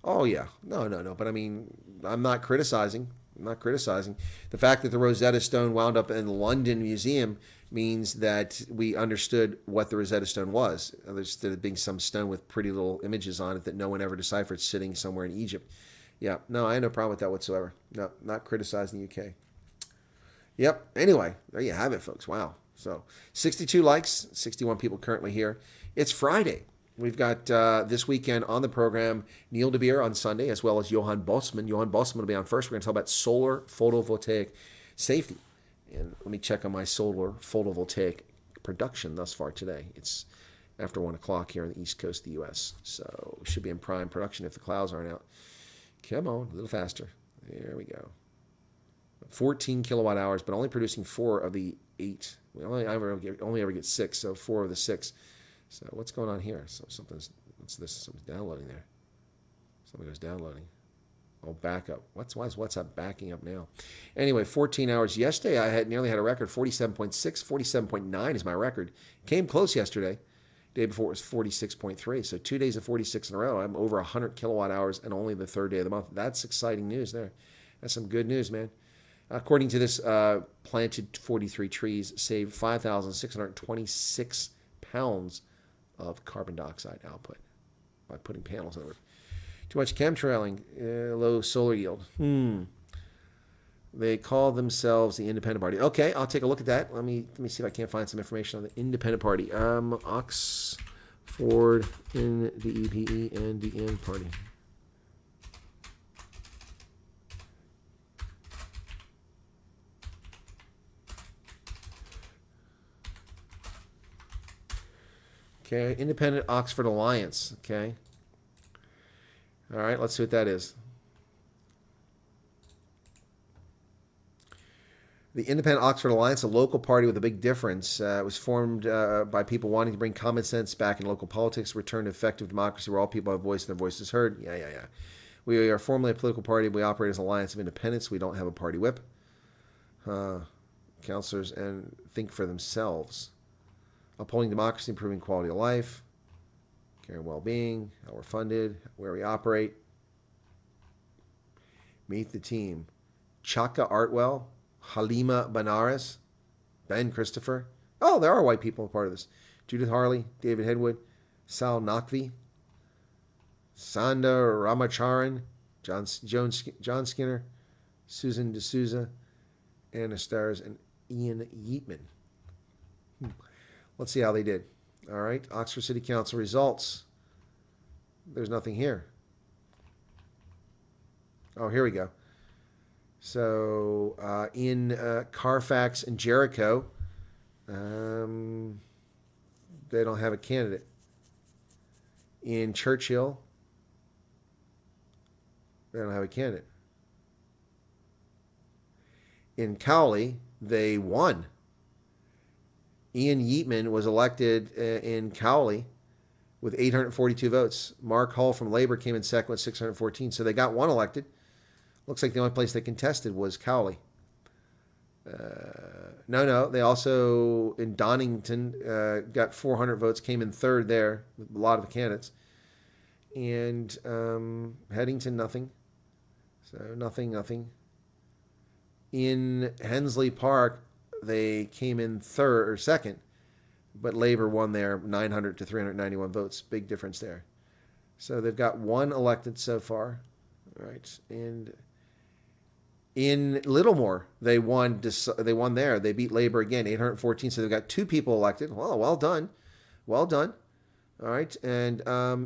S3: Oh, yeah. No. But, I mean, I'm not criticizing. The fact that the Rosetta Stone wound up in the London Museum means that we understood what the Rosetta Stone was. Instead of being some stone with pretty little images on it that no one ever deciphered sitting somewhere in Egypt. Yeah, no, I have no problem with that whatsoever. No, not criticizing the UK. Yep. Anyway, there you have it, folks. Wow. So 62 likes, 61 people currently here. It's Friday. We've got this weekend on the program Neil De Beer on Sunday, as well as Johan Bosman. Johan Bosman will be on first. We're going to talk about solar photovoltaic safety. And let me check on my solar photovoltaic production thus far today. It's after 1 o'clock here on the east coast of the U.S. So we should be in prime production if the clouds aren't out. Come on, a little faster. There we go. 14 kilowatt hours, but only producing 4 of the 8. We only ever get 6, so 4 of the 6. So what's going on here? So what's this? Something's downloading there. Something was downloading. Oh, backup. Why is WhatsApp backing up now? Anyway, 14 hours. Yesterday I nearly had a record, 47.6. 47.9 is my record. Came close yesterday. Day before it was 46.3. So 2 days of 46 in a row. I'm over 100 kilowatt hours and only the third day of the month. That's exciting news there. That's some good news, man. According to this, planted 43 trees, saved 5,626 pounds of carbon dioxide output by putting panels over it. Too much chemtrailing, low solar yield. They call themselves the Independent Party. Okay, I'll take a look at that. Let me see if I can't find some information on the Independent Party. Oxford in the EPE and the N Party. Okay, Independent Oxford Alliance. Okay. All right, let's see what that is. The Independent Oxford Alliance, a local party with a big difference, was formed by people wanting to bring common sense back in local politics, return to effective democracy where all people have voice and their voices heard. Yeah. We are formally a political party. We operate as an alliance of independents. We don't have a party whip. Councilors and think for themselves. Upholding democracy, improving quality of life, care and well-being, how we're funded, where we operate. Meet the team. Chaka Artwell, Halima Banaras, Ben Christopher. Oh, there are white people a part of this. Judith Harley, David Hedwood, Sal Nakvi, Sanda Ramacharan, John Skinner, Susan D'Souza, Anna Stars, and Ian Yeatman. Let's see how they did. All right, Oxford City Council results. There's nothing here. Oh, here we go. So in Carfax and Jericho, they don't have a candidate. In Churchill, they don't have a candidate. In Cowley, they won. Ian Yeatman was elected in Cowley with 842 votes. Mark Hull from Labor came in second with 614. So they got one elected. Looks like the only place they contested was Cowley. No. They also, in Donington, got 400 votes, came in third there with a lot of the candidates. And Headington, nothing. So nothing. In Hensley Park, they came in second, but Labor won there 900 to 391 votes. Big difference there. So they've got one elected so far. All right. And in Littlemore, they won there. They beat Labor again, 814. So they've got two people elected. Well done. All right. And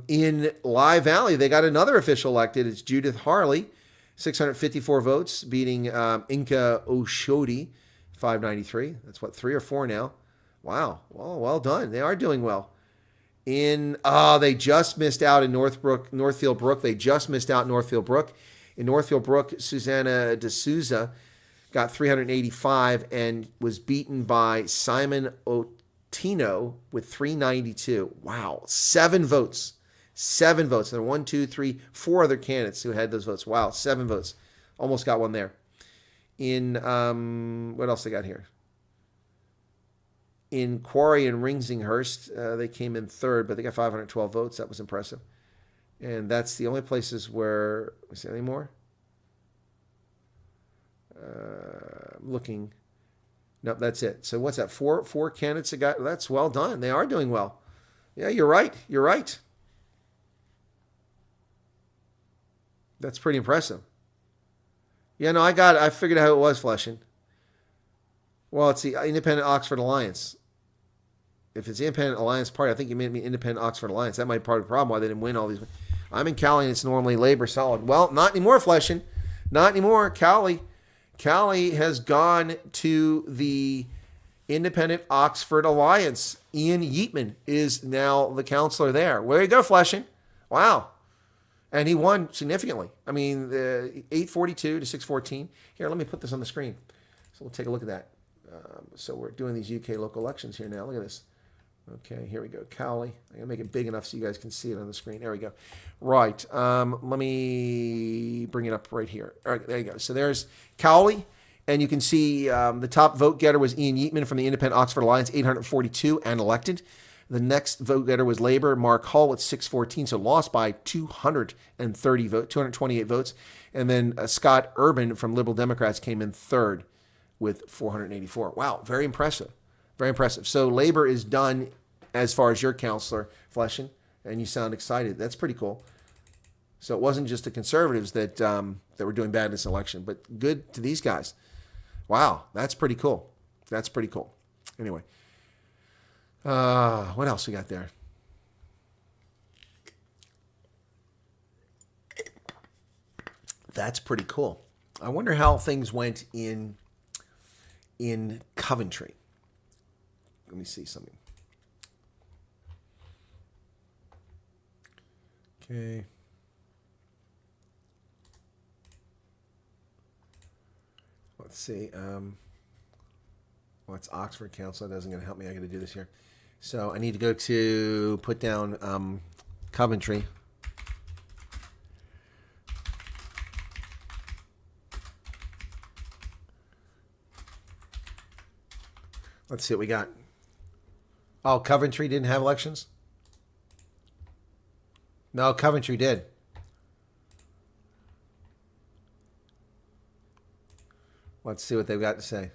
S3: in Lehigh Valley, they got another official elected. It's Judith Harley, 654 votes, beating Inka Oshodi, 593. That's 3 or 4 now. Wow. Well done. They are doing well. They just missed out in Northfield Brook. In Northfield Brook, Susanna D'Souza got 385 and was beaten by Simon Otino with 392. Wow. 7 votes. There were 1, 2, 3, 4 other candidates who had those votes. Wow. 7 votes. Almost got one there. In, what else they got here? In Quarry and Ringsinghurst, they came in third, but they got 512 votes. That was impressive. And that's the only places where, is there any more? Looking. Nope, that's it. So what's that? Four candidates that got, that's well done. They are doing well. Yeah, you're right. That's pretty impressive. Yeah, no, I figured out how it was, Flushing. Well, it's the Independent Oxford Alliance. If it's the Independent Alliance Party, I think you made me Independent Oxford Alliance. That might be part of the problem why they didn't win all these. I'm in Cali and it's normally Labor solid. Well, not anymore, Flushing. Not anymore. Cali has gone to the Independent Oxford Alliance. Ian Yeatman is now the counselor there. Where you go, Flushing? Wow. And he won significantly. I mean, 842 to 614. Here, let me put this on the screen. So we'll take a look at that. So we're doing these UK local elections here now. Look at this. Okay, here we go. Cowley. I'm going to make it big enough so you guys can see it on the screen. There we go. Right. Let me bring it up right here. All right, there you go. So there's Cowley. And you can see the top vote getter was Ian Yeatman from the Independent Oxford Alliance, 842 and elected. The next vote getter was Labor, Mark Hull with 614, so lost by 228 votes. And then Scott Urban from Liberal Democrats came in third with 484. Wow, very impressive. Very impressive. So Labor is done as far as your counselor, Fleschen, and you sound excited. That's pretty cool. So it wasn't just the conservatives that were doing bad in this election, but good to these guys. Wow, that's pretty cool. Anyway, what else we got there? That's pretty cool. I wonder how things went in Coventry. Let me see something. Okay. Let's see. Well, it's Oxford Council. That isn't going to help me. I got to do this here. So I need to go to put down Coventry. Let's see what we got. Oh, Coventry didn't have elections? No, Coventry did. Let's see what they've got to say.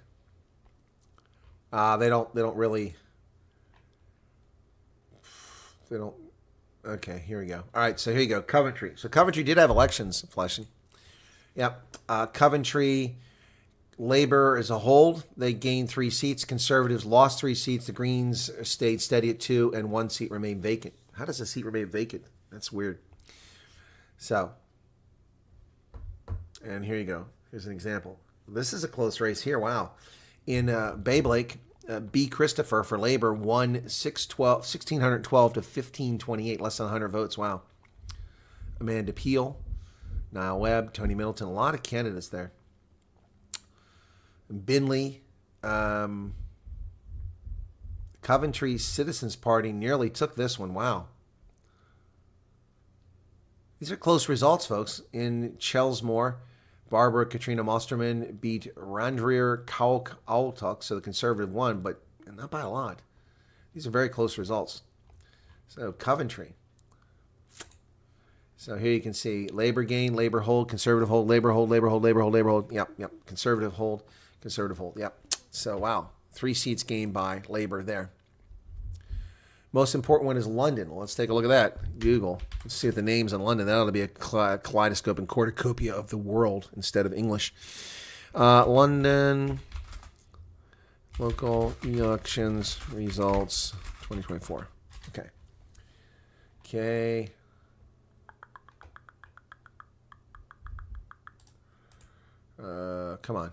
S3: They don't really. Okay, here we go. All right, so here you go. Coventry. So Coventry did have elections, Fleschen. Yep. Coventry, Labor as a whole, they gained 3 seats. Conservatives lost 3 seats. The Greens stayed steady at 2, and 1 seat remained vacant. How does a seat remain vacant? That's weird. So, and here you go. Here's an example. This is a close race here. Wow. In Bayblake, B. Christopher for Labor won 1,612 to 1,528, less than 100 votes. Wow. Amanda Peel, Niall Webb, Tony Middleton, a lot of candidates there. Binley, Coventry Citizens Party nearly took this one. Wow. These are close results, folks. In Chelsmore, Barbara Katrina Mosterman beat Randrir Kauk Altuk, so the Conservative won, but not by a lot. These are very close results. So Coventry. So here you can see Labor gain, Labor hold, Conservative hold, Labor hold, Labor hold, Labor hold, Labor hold. Yep. Conservative hold, Conservative hold. Yep. So wow, 3 seats gained by Labor there. Most important one is London. Well, let's take a look at that. Google. Let's see if the names in London. That ought to be a kaleidoscope and cornucopia of the world instead of English. London local elections results 2024. Okay. Come on.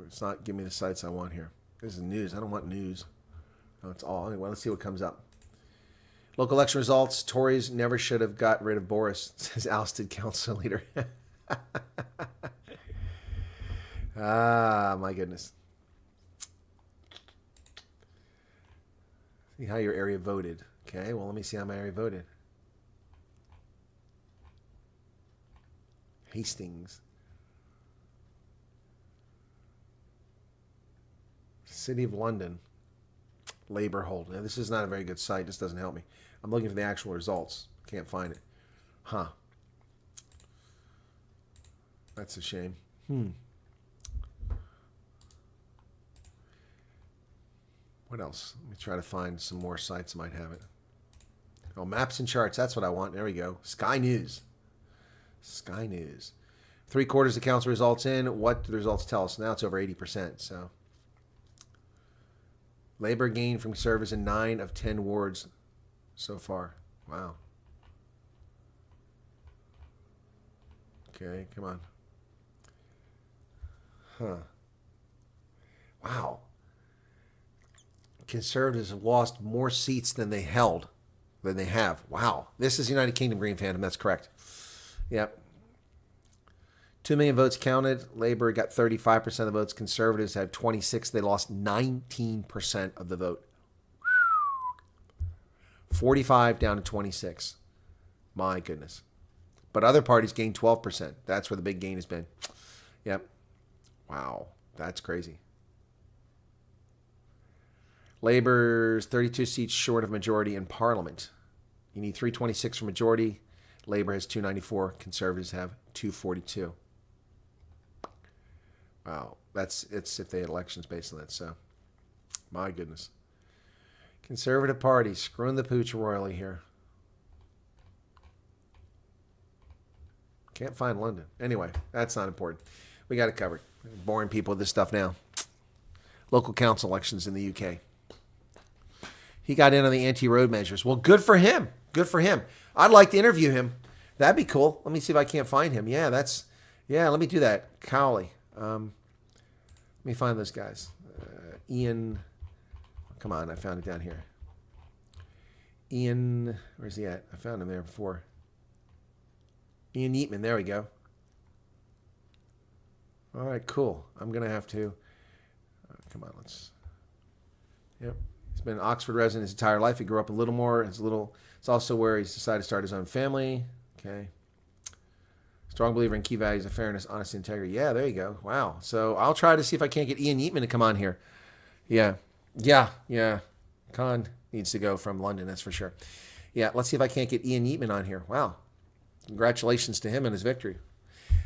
S3: It's not giving me the sites I want here. This is news. I don't want news. No, it's all. Anyway, let's see what comes up. Local election results. Tories never should have got rid of Boris, says ousted council leader. My goodness. See how your area voted. Okay, well, let me see how my area voted. Hastings. City of London. Labor hold. Now, this is not a very good site. This doesn't help me. I'm looking for the actual results. Can't find it. Huh. That's a shame. What else? Let me try to find some more sites that might have it. Oh, maps and charts. That's what I want. There we go. Sky News. Sky News. 3/4 of council results in. What do the results tell us? Now it's over 80%. So Labor gained from Conservatives in 9 of 10 wards so far. Wow. Okay, come on. Huh. Wow. Conservatives have lost more seats than they held, than they have. Wow. This is United Kingdom Green Phantom. That's correct. Yep. 2 million votes counted. Labor got 35% of the votes. Conservatives had 26. They lost 19% of the vote. 45 down to 26. My goodness. But other parties gained 12%. That's where the big gain has been. Yep. Wow. That's crazy. Labor's 32 seats short of majority in Parliament. You need 326 for majority. Labor has 294. Conservatives have 242. Wow. It's if they had elections based on that. So, my goodness. Conservative Party screwing the pooch royally here. Can't find London. Anyway, that's not important. We got it covered. Boring people with this stuff now. Local council elections in the UK. He got in on the anti-road measures. Well, good for him. Good for him. I'd like to interview him. That'd be cool. Let me see if I can't find him. Yeah, let me do that. Cowley. Let me find those guys. Ian. Come on, I found it down here. Ian, where's he at? I found him there before. Ian Yeatman, there we go. All right, cool. I'm going to have to, come on, yep. He's been an Oxford resident his entire life. He grew up in Littlemore. It's also where he's decided to start his own family. Okay. Strong believer in key values of fairness, honesty, integrity. Yeah, there you go. Wow. So I'll try to see if I can't get Ian Yeatman to come on here. Yeah. Khan needs to go from London, that's for sure. Yeah, let's see if I can't get Ian Yeatman on here. Wow. Congratulations to him and his victory.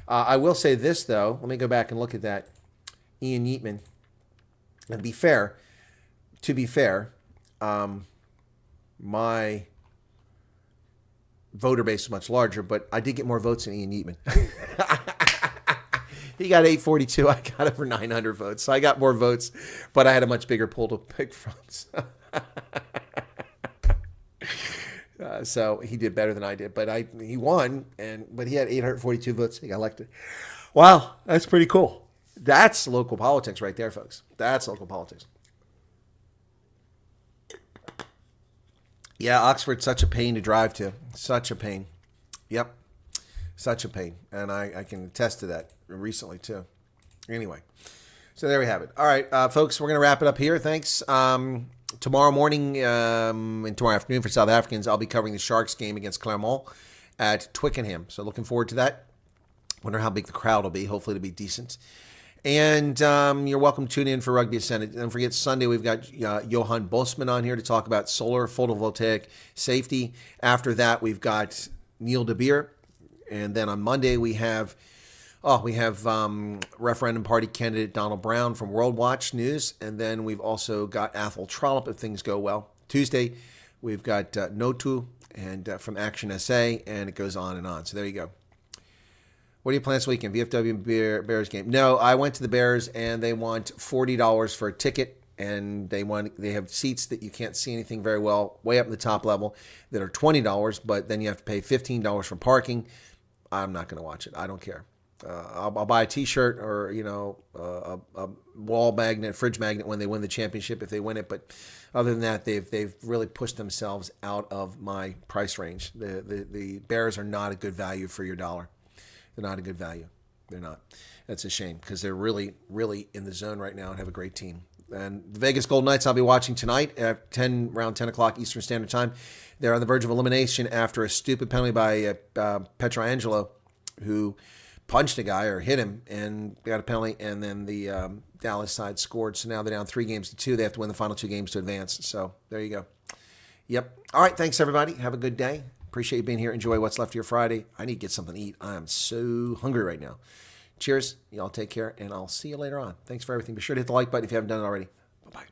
S3: I will say this, though. Let me go back and look at that. Ian Yeatman. And to be fair, my voter base is much larger, but I did get more votes than Ian Yeatman. He got 842. I got over 900 votes. So I got more votes, but I had a much bigger pool to pick from. So he did better than I did, but he won, but he had 842 votes. He got elected. Wow, that's pretty cool. That's local politics right there, folks. That's local politics. Yeah, Oxford's such a pain to drive to. Such a pain. Yep, such a pain, and I can attest to that recently too. Anyway, so there we have it. All right, folks, we're going to wrap it up here. Thanks. Tomorrow morning and tomorrow afternoon for South Africans, I'll be covering the Sharks game against Clermont. at Twickenham. So looking forward to that. Wonder how big the crowd will be. Hopefully it'll be decent. And you're welcome to tune in for Rugby Ascended. Don't forget, Sunday we've got Johan Bosman on here to talk about solar photovoltaic safety. After that, we've got Neil De Beer. And then on Monday, we have referendum party candidate Donald Brown from World Watch News. And then we've also got Athol Trollope if things go well. Tuesday, we've got Notu and from Action SA, and it goes on and on. So there you go. What do you plan this weekend? VFW Bears game? No, I went to the Bears and they want $40 for a ticket, and they have seats that you can't see anything very well, way up in the top level, that are $20, but then you have to pay $15 for parking. I'm not going to watch it. I don't care. I'll buy a T-shirt or a wall magnet, fridge magnet when they win the championship if they win it. But other than that, they've really pushed themselves out of my price range. The Bears are not a good value for your dollar. They're not a good value. They're not. That's a shame because they're really, really in the zone right now and have a great team. And the Vegas Golden Knights I'll be watching tonight at around 10 o'clock Eastern Standard Time. They're on the verge of elimination after a stupid penalty by Pietrangelo, who punched a guy or hit him and got a penalty, and then the Dallas side scored. So now they're down 3-2. They have to win the final 2 games to advance. So there you go. Yep. All right. Thanks, everybody. Have a good day. Appreciate you being here. Enjoy what's left of your Friday. I need to get something to eat. I am so hungry right now. Cheers. Y'all take care, and I'll see you later on. Thanks for everything. Be sure to hit the like button if you haven't done it already. Bye-bye.